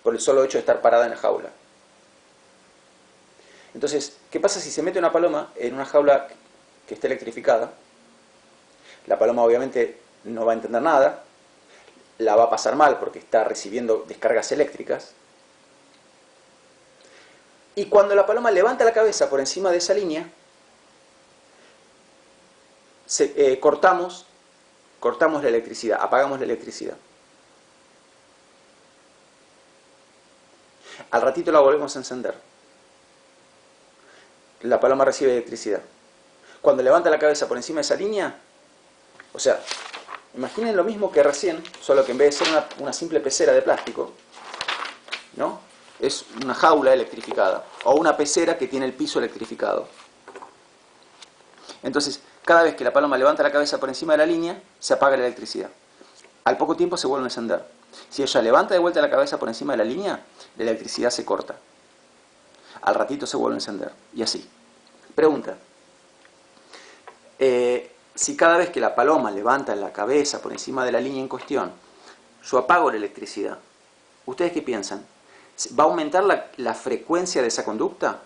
por el solo hecho de estar parada en la jaula. Entonces, ¿qué pasa si se mete una paloma en una jaula que esté electrificada? La paloma obviamente no va a entender nada, la va a pasar mal porque está recibiendo descargas eléctricas. Y cuando la paloma levanta la cabeza por encima de esa línea, cortamos la electricidad, apagamos la electricidad. Al ratito la volvemos a encender. La paloma recibe electricidad. Cuando levanta la cabeza por encima de esa línea, o sea, imaginen lo mismo que recién, solo que en vez de ser una simple pecera de plástico, ¿no? Es una jaula electrificada, o una pecera que tiene el piso electrificado. Entonces, cada vez que la paloma levanta la cabeza por encima de la línea, se apaga la electricidad. Al poco tiempo se vuelve a encender. Si ella levanta de vuelta la cabeza por encima de la línea, la electricidad se corta. Al ratito se vuelve a encender. Y así. Pregunta. Si cada vez que la paloma levanta la cabeza por encima de la línea en cuestión, yo apago la electricidad, ¿ustedes qué piensan? ¿Va a aumentar la frecuencia de esa conducta?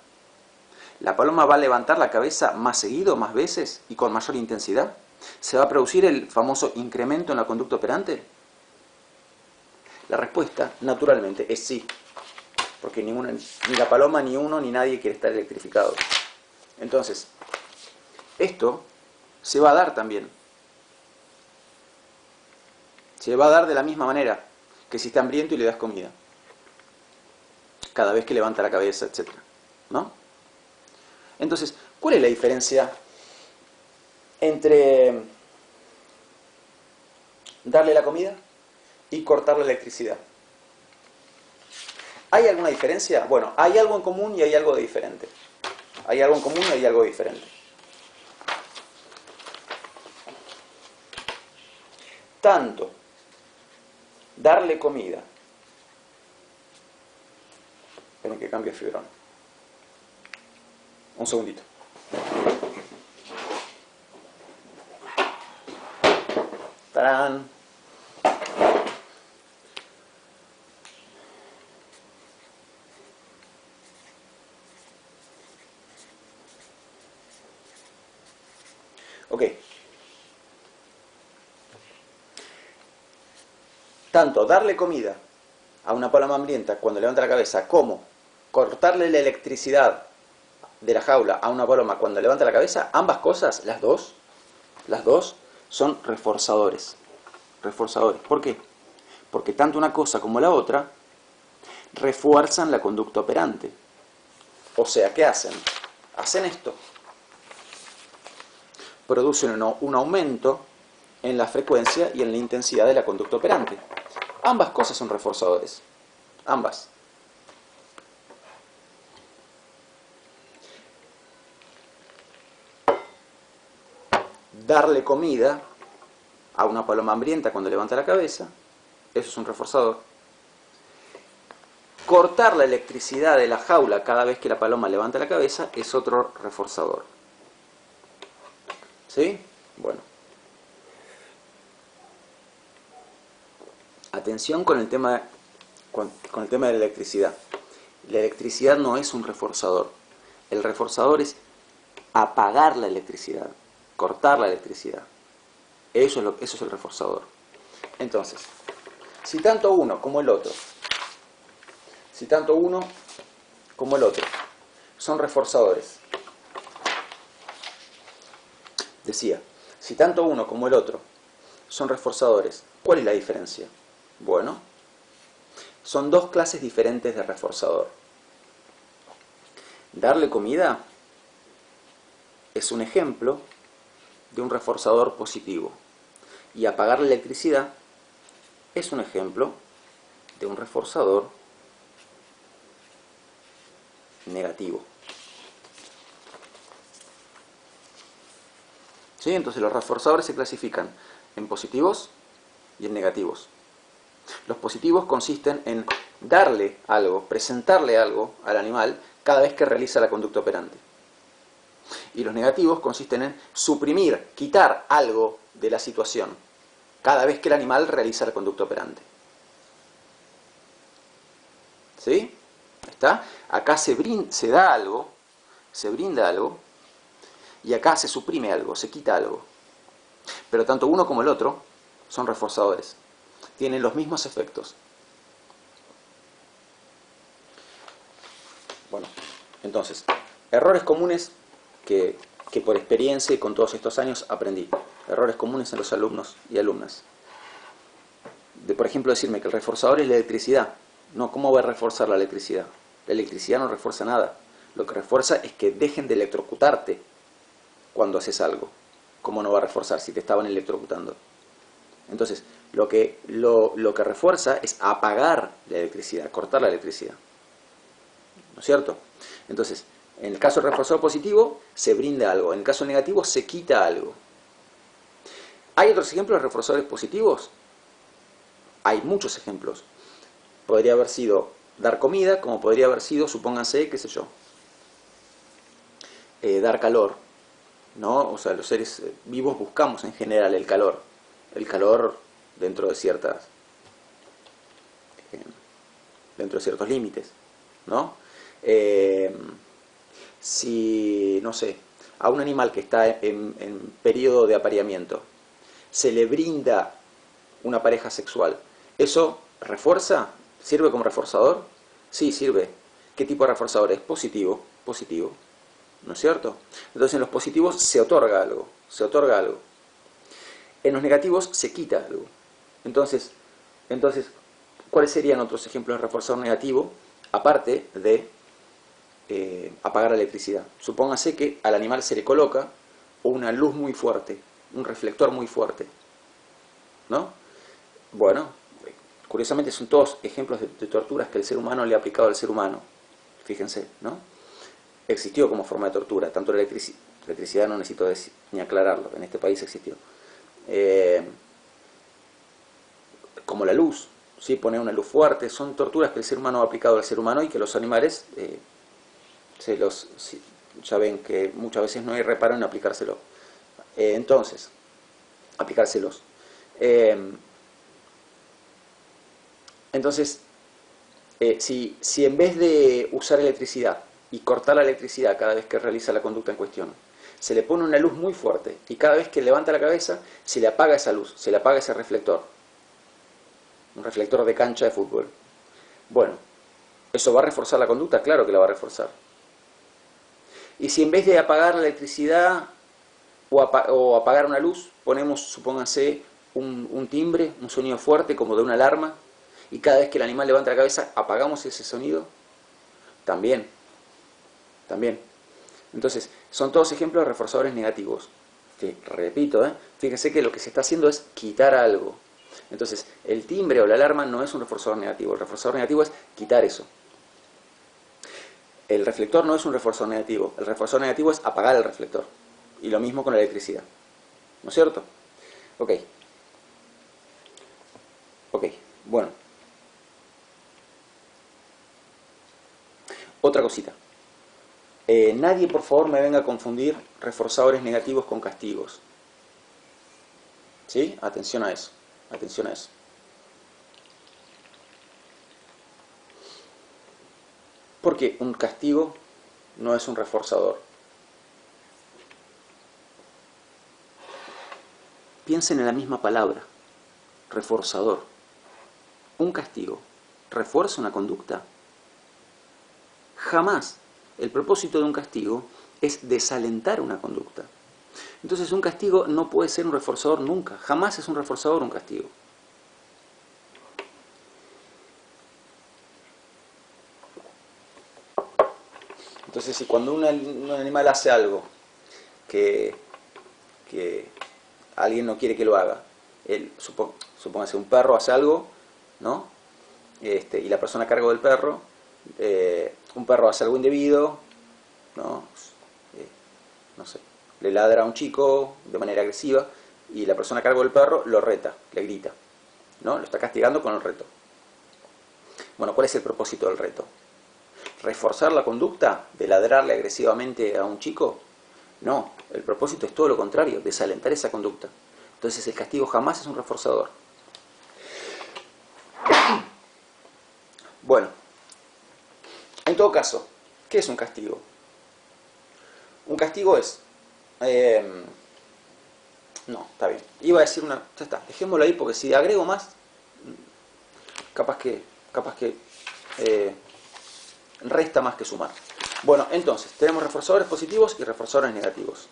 ¿La paloma va a levantar la cabeza más seguido, más veces y con mayor intensidad? ¿Se va a producir el famoso incremento en la conducta operante? La respuesta, naturalmente, es sí. Porque ni la paloma, ni uno, ni nadie quiere estar electrificado. Entonces, esto se va a dar también. Se va a dar de la misma manera que si está hambriento y le das comida. Cada vez que levanta la cabeza, etc. ¿No? Entonces, ¿cuál es la diferencia entre darle la comida y cortar la electricidad? ¿Hay alguna diferencia? Bueno, hay algo en común y hay algo de diferente. Hay algo en común y hay algo diferente. Tanto darle comida. Esperen que cambie el fibrón. Un segundito. ¡Tarán! Ok. Tanto darle comida a una paloma hambrienta cuando levanta la cabeza como cortarle la electricidad de la jaula a una paloma cuando levanta la cabeza, ambas cosas, las dos son reforzadores. Reforzadores. ¿Por qué? Porque tanto una cosa como la otra refuerzan la conducta operante. O sea, ¿qué hacen? Hacen esto. Producen un aumento en la frecuencia y en la intensidad de la conducta operante. Ambas cosas son reforzadores. Ambas. Darle comida a una paloma hambrienta cuando levanta la cabeza, eso es un reforzador. Cortar la electricidad de la jaula cada vez que la paloma levanta la cabeza es otro reforzador. ¿Sí? Bueno. Atención con el tema de la electricidad. La electricidad no es un reforzador. El reforzador es apagar la electricidad, cortar la electricidad. Eso es el reforzador. Entonces, si tanto uno como el otro son reforzadores, decía, si tanto uno como el otro son reforzadores, ¿cuál es la diferencia? Bueno, son dos clases diferentes de reforzador. Darle comida es un ejemplo de un reforzador positivo y apagar la electricidad es un ejemplo de un reforzador negativo. ¿Sí? Entonces los reforzadores se clasifican en positivos y en negativos. Los positivos consisten en darle algo, presentarle algo al animal cada vez que realiza la conducta operante. Y los negativos consisten en suprimir, quitar algo de la situación cada vez que el animal realiza la conducta operante. ¿Sí? ¿Está? Acá se da algo, se brinda algo, y acá se suprime algo, se quita algo. Pero tanto uno como el otro son reforzadores. Tienen los mismos efectos. Bueno, entonces, errores comunes que por experiencia y con todos estos años aprendí. Errores comunes en los alumnos y alumnas. Por ejemplo, decirme que el reforzador es la electricidad. No, ¿cómo va a reforzar la electricidad? La electricidad no refuerza nada. Lo que refuerza es que dejen de electrocutarte cuando haces algo. ¿Cómo no va a reforzar si te estaban electrocutando? Entonces, lo que refuerza es apagar la electricidad, cortar la electricidad. ¿No es cierto? Entonces, en el caso del reforzador positivo, se brinda algo. En el caso negativo, se quita algo. ¿Hay otros ejemplos de reforzadores positivos? Hay muchos ejemplos. Podría haber sido dar comida, como podría haber sido, supónganse, qué sé yo, dar calor, ¿no? O sea, los seres vivos buscamos en general el calor dentro de ciertos límites, ¿no? Si, no sé, a un animal que está en periodo de apareamiento se le brinda una pareja sexual, ¿eso refuerza? ¿Sirve como reforzador? Sí, sirve. ¿Qué tipo de reforzador es? Positivo, positivo. ¿No es cierto? Entonces en los positivos se otorga algo, se otorga algo. En los negativos se quita algo. Entonces, ¿cuáles serían otros ejemplos de reforzador negativo? Aparte de apagar la electricidad. Supóngase que al animal se le coloca una luz muy fuerte, un reflector muy fuerte, ¿no? Bueno, curiosamente son todos ejemplos de torturas que el ser humano le ha aplicado al ser humano. Fíjense, ¿no? Existió como forma de tortura, tanto la electricidad no necesito ni aclararlo, en este país existió. Como la luz, ¿sí? Poner una luz fuerte, son torturas que el ser humano ha aplicado al ser humano y que los animales ya ven que muchas veces no hay reparo en aplicárselo. Entonces, aplicárselos. Entonces, si en vez de usar electricidad y cortar la electricidad cada vez que realiza la conducta en cuestión, se le pone una luz muy fuerte y cada vez que levanta la cabeza se le apaga esa luz, se le apaga ese reflector, un reflector de cancha de fútbol. Bueno, ¿eso va a reforzar la conducta? Claro que la va a reforzar. Y si en vez de apagar la electricidad o apagar una luz, ponemos, supónganse, un timbre, un sonido fuerte como de una alarma, y cada vez que el animal levanta la cabeza apagamos ese sonido, también. Entonces, son todos ejemplos de reforzadores negativos. Que, repito, fíjense que lo que se está haciendo es quitar algo. Entonces, el timbre o la alarma no es un reforzador negativo. El reforzador negativo es quitar eso. El reflector no es un reforzador negativo. El reforzador negativo es apagar el reflector. Y lo mismo con la electricidad. ¿No es cierto? Ok, bueno. Otra cosita. Nadie, por favor, me venga a confundir reforzadores negativos con castigos. ¿Sí? Atención a eso. Atención a eso. Porque un castigo no es un reforzador. Piensen en la misma palabra, reforzador. ¿Un castigo refuerza una conducta? Jamás. El propósito de un castigo es desalentar una conducta. Entonces un castigo no puede ser un reforzador nunca. Jamás es un reforzador un castigo. Entonces, si cuando un animal hace algo que alguien no quiere que lo haga, supóngase un perro hace algo, ¿no? Y la persona a cargo del perro, un perro hace algo indebido, ¿no? No sé, le ladra a un chico de manera agresiva y la persona a cargo del perro lo reta, le grita, ¿no? Lo está castigando con el reto. Bueno, ¿cuál es el propósito del reto? ¿Reforzar la conducta de ladrarle agresivamente a un chico? No, el propósito es todo lo contrario, desalentar esa conducta. Entonces el castigo jamás es un reforzador. Bueno, en todo caso, ¿qué es un castigo? Un castigo es... no, está bien. Iba a decir una... Ya está, dejémoslo ahí porque si agrego más, capaz que resta más que sumar. Bueno, entonces, tenemos reforzadores positivos y reforzadores negativos.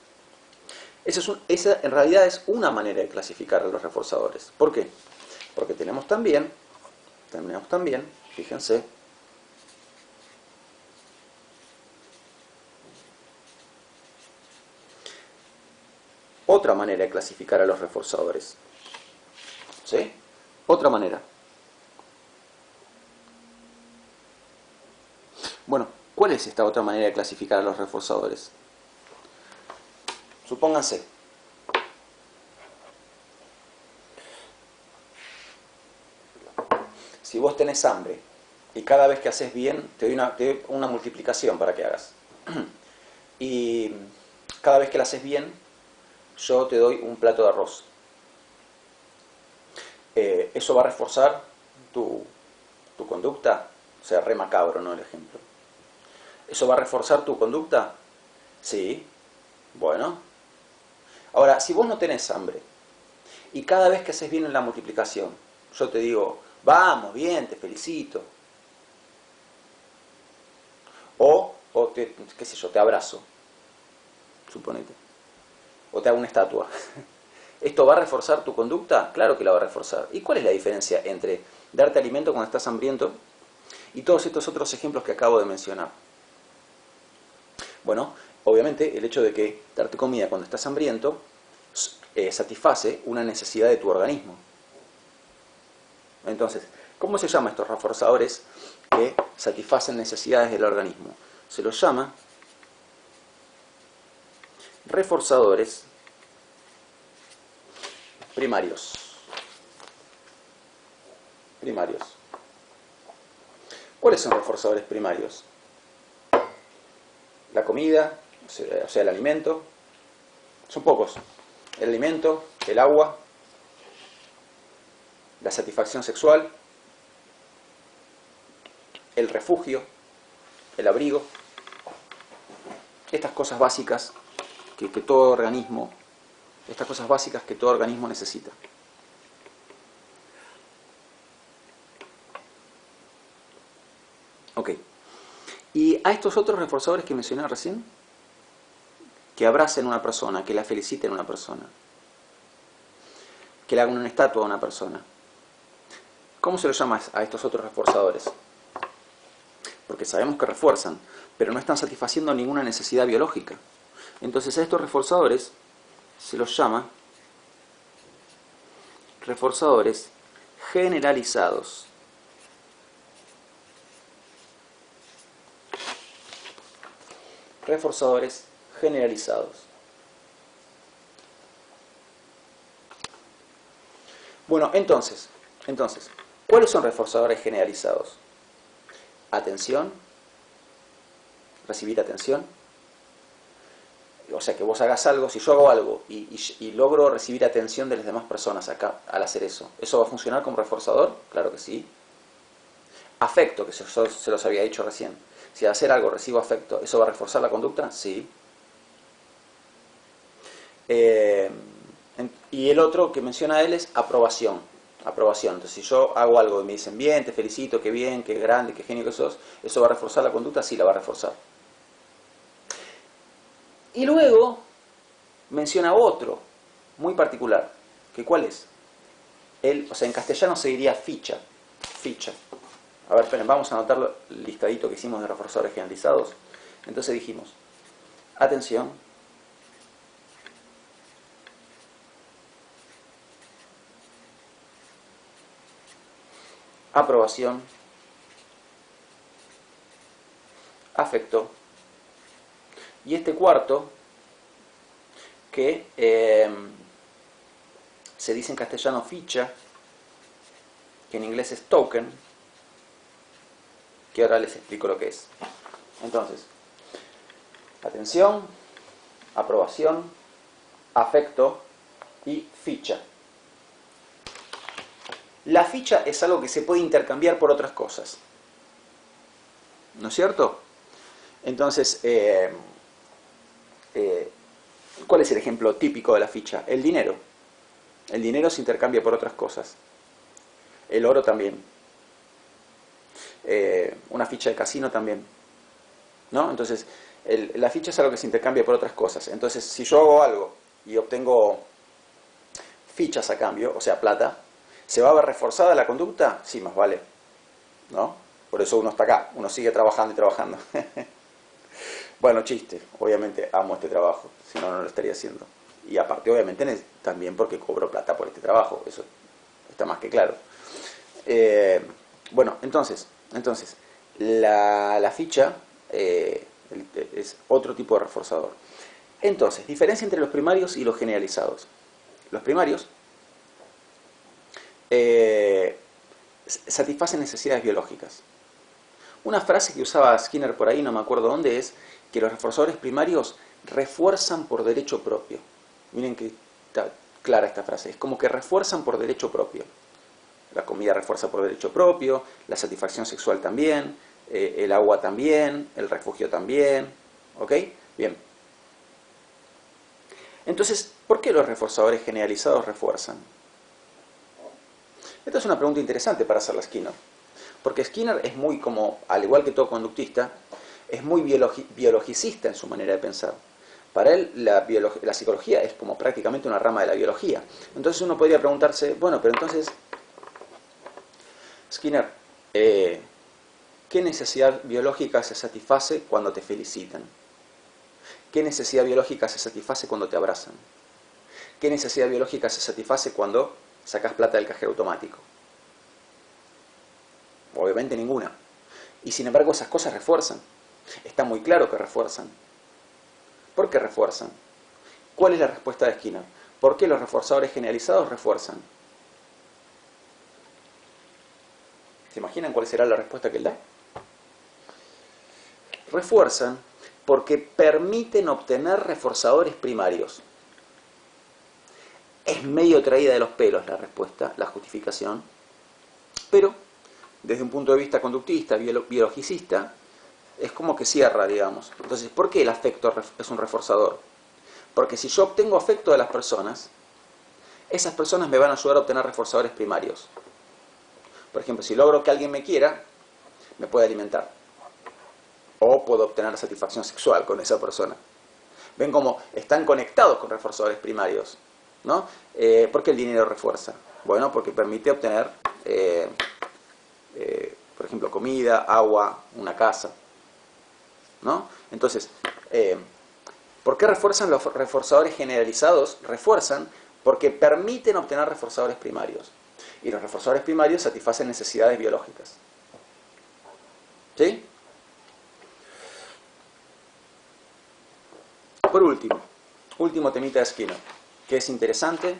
Esa en realidad es una manera de clasificar a los reforzadores. ¿Por qué? Porque tenemos también, fíjense, otra manera de clasificar a los reforzadores. ¿Sí? Otra manera. Bueno, ¿cuál es esta otra manera de clasificar a los reforzadores? Supónganse. Si vos tenés hambre y cada vez que haces bien te doy una multiplicación para que hagas. Y cada vez que la haces bien, yo te doy un plato de arroz. ¿Eso va a reforzar tu conducta? O sea, re macabro, ¿no? El ejemplo. ¿Eso va a reforzar tu conducta? Sí. Bueno. Ahora, si vos no tenés hambre y cada vez que haces bien en la multiplicación, yo te digo, vamos, bien, te felicito. O qué sé yo, te abrazo, suponete. O te hago una estatua. ¿Esto va a reforzar tu conducta? Claro que la va a reforzar. ¿Y cuál es la diferencia entre darte alimento cuando estás hambriento y todos estos otros ejemplos que acabo de mencionar? Bueno, obviamente el hecho de que darte comida cuando estás hambriento satisface una necesidad de tu organismo. Entonces, ¿cómo se llaman estos reforzadores que satisfacen necesidades del organismo? Se los llama reforzadores primarios. ¿Cuáles son reforzadores primarios? La comida, o sea, el alimento. Son pocos. El alimento, el agua, la satisfacción sexual, el refugio, el abrigo. Estas cosas básicas que todo organismo, necesita. Ok. Y a estos otros reforzadores que mencioné recién, que abracen a una persona, que la feliciten a una persona, que le hagan una estatua a una persona, ¿cómo se los llama a estos otros reforzadores? Porque sabemos que refuerzan, pero no están satisfaciendo ninguna necesidad biológica. Entonces a estos reforzadores se los llama reforzadores generalizados. Reforzadores generalizados. Bueno, entonces, ¿cuáles son reforzadores generalizados? Atención, recibir atención. O sea, que vos hagas algo, si yo hago algo y logro recibir atención de las demás personas acá al hacer eso, ¿eso va a funcionar como reforzador? Claro que sí. Afecto, que se los había dicho recién. Si al hacer algo recibo afecto, ¿eso va a reforzar la conducta? Sí. Y el otro que menciona él es aprobación. Entonces, si yo hago algo y me dicen, bien, te felicito, qué bien, qué grande, qué genio que sos, ¿eso va a reforzar la conducta? Sí, la va a reforzar. Y luego menciona otro, muy particular, que ¿cuál es? O sea, en castellano se diría ficha. A ver, esperen, vamos a anotar el listadito que hicimos de reforzadores generalizados. Entonces dijimos, atención, aprobación, afecto, y este cuarto que se dice en castellano ficha, que en inglés es token, que ahora les explico lo que es. Entonces, atención, aprobación, afecto y ficha. La ficha es algo que se puede intercambiar por otras cosas, ¿no es cierto? Entonces, ¿cuál es el ejemplo típico de la ficha? El dinero. El dinero se intercambia por otras cosas. El oro también. Una ficha de casino también, ¿no? Entonces, la ficha es algo que se intercambia por otras cosas. Entonces, si yo hago algo y obtengo fichas a cambio, o sea, plata, ¿se va a ver reforzada la conducta? Sí, más vale, ¿no? Por eso uno está acá, uno sigue trabajando y trabajando. Bueno, chiste, obviamente amo este trabajo, si no, no lo estaría haciendo. Y aparte, obviamente, también porque cobro plata por este trabajo, eso está más que claro. Bueno, entonces la ficha es otro tipo de reforzador. Entonces, diferencia entre los primarios y los generalizados. Los primarios satisfacen necesidades biológicas. Una frase que usaba Skinner por ahí, no me acuerdo dónde, es que los reforzadores primarios refuerzan por derecho propio. Miren que está clara esta frase, es como que refuerzan por derecho propio. La comida refuerza por derecho propio, la satisfacción sexual también, el agua también, el refugio también, ¿ok? Bien. Entonces, ¿por qué los reforzadores generalizados refuerzan? Esta es una pregunta interesante para hacerla Skinner. Porque Skinner es muy como, al igual que todo conductista, es muy biologicista en su manera de pensar. Para él la psicología es como prácticamente una rama de la biología. Entonces uno podría preguntarse, bueno, pero entonces, Skinner, ¿qué necesidad biológica se satisface cuando te felicitan? ¿Qué necesidad biológica se satisface cuando te abrazan? ¿Qué necesidad biológica se satisface cuando sacas plata del cajero automático? Obviamente ninguna. Y sin embargo esas cosas refuerzan. Está muy claro que refuerzan. ¿Por qué refuerzan? ¿Cuál es la respuesta de Skinner? ¿Por qué los reforzadores generalizados refuerzan? ¿Se imaginan cuál será la respuesta que él da? Refuerzan porque permiten obtener reforzadores primarios. Es medio traída de los pelos la respuesta, la justificación, pero desde un punto de vista conductista, biologicista, es como que cierra, digamos. Entonces, ¿por qué el afecto es un reforzador? Porque si yo obtengo afecto de las personas, esas personas me van a ayudar a obtener reforzadores primarios. Por ejemplo, si logro que alguien me quiera, me puede alimentar. O puedo obtener satisfacción sexual con esa persona. Ven cómo están conectados con reforzadores primarios, ¿no? ¿Por qué el dinero refuerza? Bueno, porque permite obtener, por ejemplo, comida, agua, una casa, ¿no? Entonces, ¿por qué refuerzan los reforzadores generalizados? Refuerzan porque permiten obtener reforzadores primarios. Y los reforzadores primarios satisfacen necesidades biológicas. ¿Sí? Por último temita de Skinner, que es interesante,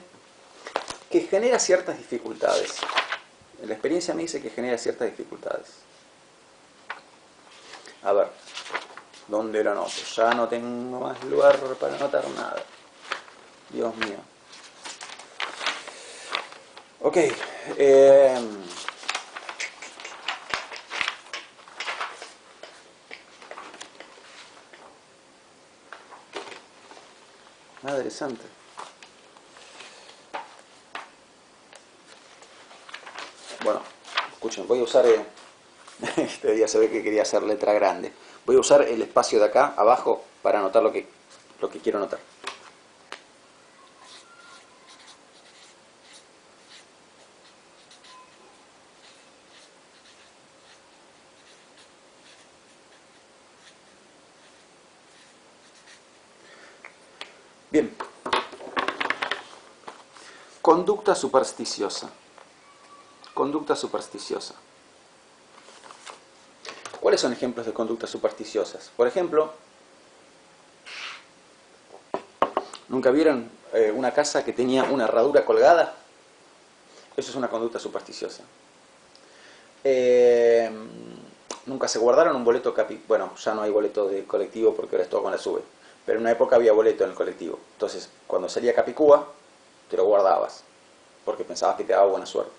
que genera ciertas dificultades. La experiencia me dice que genera ciertas dificultades. A ver, ¿dónde lo anoto? Ya no tengo más lugar para anotar nada. Dios mío. Ok. Madre santa. Bueno, escuchen, voy a usar... este día se ve que quería hacer letra grande. Voy a usar el espacio de acá, abajo, para anotar lo que quiero anotar. Bien. Conducta supersticiosa. Conducta supersticiosa. ¿Cuáles son ejemplos de conductas supersticiosas? Por ejemplo, ¿Nunca vieron una casa que tenía una herradura colgada? Eso es una conducta supersticiosa. Nunca se guardaron un boleto bueno, ya no hay boleto de colectivo porque ahora es todo con la SUBE, pero en una época había boleto en el colectivo. Entonces, cuando salía Capicúa, te lo guardabas, porque pensabas que te daba buena suerte.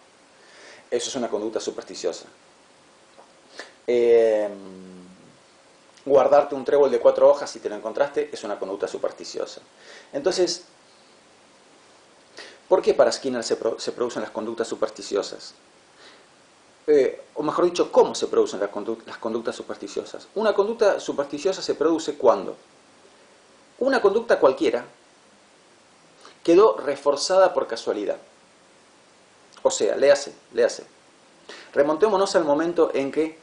Eso es una conducta supersticiosa. Guardarte un trébol de 4 hojas si te lo encontraste es una conducta supersticiosa. Entonces, ¿por qué para Skinner se producen las conductas supersticiosas? O mejor dicho, ¿cómo se producen las conductas supersticiosas? Una conducta supersticiosa se produce cuando una conducta cualquiera quedó reforzada por casualidad. O sea, léase. Remontémonos al momento en que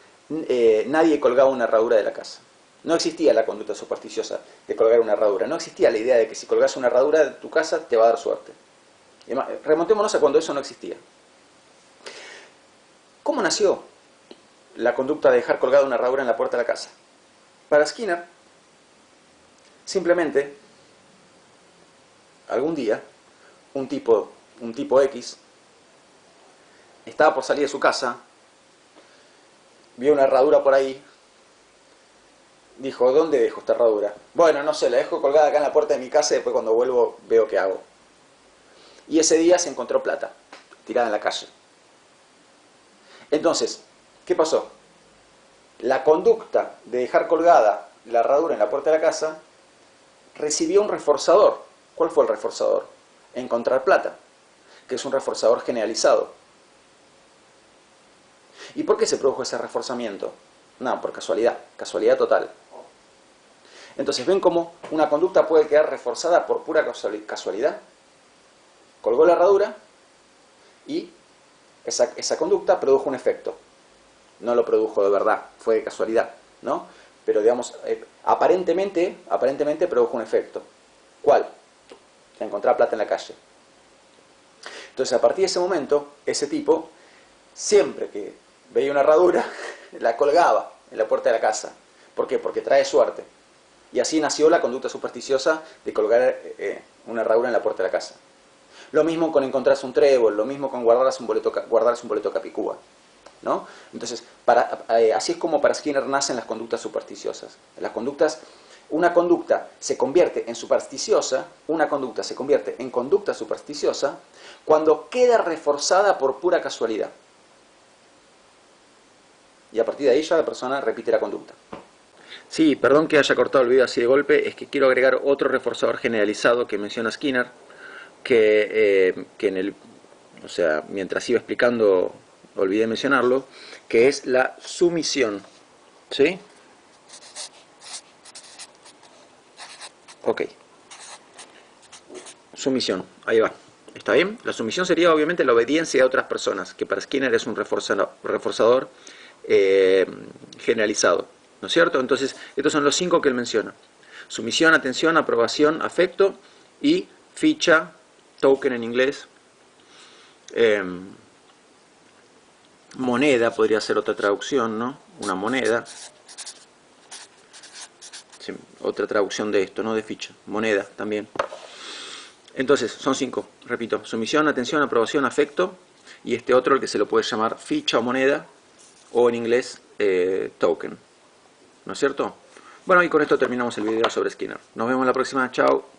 nadie colgaba una herradura de la casa. No existía la conducta supersticiosa de colgar una herradura. No existía la idea de que si colgas una herradura de tu casa te va a dar suerte. Remontémonos a cuando eso no existía. ¿Cómo nació la conducta de dejar colgada una herradura en la puerta de la casa? Para Skinner, simplemente, algún día, un tipo X estaba por salir de su casa, vio una herradura por ahí, dijo, ¿dónde dejo esta herradura? Bueno, no sé, la dejo colgada acá en la puerta de mi casa y después cuando vuelvo veo qué hago. Y ese día se encontró plata, tirada en la calle. Entonces, ¿qué pasó? La conducta de dejar colgada la herradura en la puerta de la casa recibió un reforzador. ¿Cuál fue el reforzador? Encontrar plata, que es un reforzador generalizado. ¿Y por qué se produjo ese reforzamiento? No, por casualidad total. Entonces, ¿ven cómo una conducta puede quedar reforzada por pura casualidad? Colgó la herradura y esa conducta produjo un efecto. No lo produjo de verdad, fue de casualidad, ¿no? Pero digamos, aparentemente produjo un efecto. ¿Cuál? Encontrar plata en la calle. Entonces, a partir de ese momento, ese tipo, siempre que veía una herradura, la colgaba en la puerta de la casa. ¿Por qué? Porque trae suerte. Y así nació la conducta supersticiosa de colgar una herradura en la puerta de la casa. Lo mismo con encontrarse un trébol, lo mismo con guardarse un boleto Capicúa, ¿no? Entonces, así es como para Skinner nacen las conductas supersticiosas. Una conducta se convierte en supersticiosa, una conducta se convierte en conducta supersticiosa cuando queda reforzada por pura casualidad. Y a partir de ahí ya la persona repite la conducta. Sí, perdón que haya cortado el video así de golpe, es que quiero agregar otro reforzador generalizado que menciona Skinner, que mientras iba explicando olvidé mencionarlo, que es la sumisión. ¿Sí? Ok. Sumisión, ahí va. ¿Está bien? La sumisión sería obviamente la obediencia a otras personas, que para Skinner es un reforzador generalizado, ¿no es cierto? Entonces, estos son los 5 que él menciona. Sumisión, atención, aprobación, afecto y ficha, token en inglés. Moneda podría ser otra traducción, ¿no? Una moneda. Sí, otra traducción de esto, no de ficha. Moneda también. Entonces, son 5, repito. Sumisión, atención, aprobación, afecto. Y este otro, el que se lo puede llamar ficha o moneda. O en inglés, token. ¿No es cierto? Bueno, y con esto terminamos el video sobre Skinner. Nos vemos la próxima. Chao.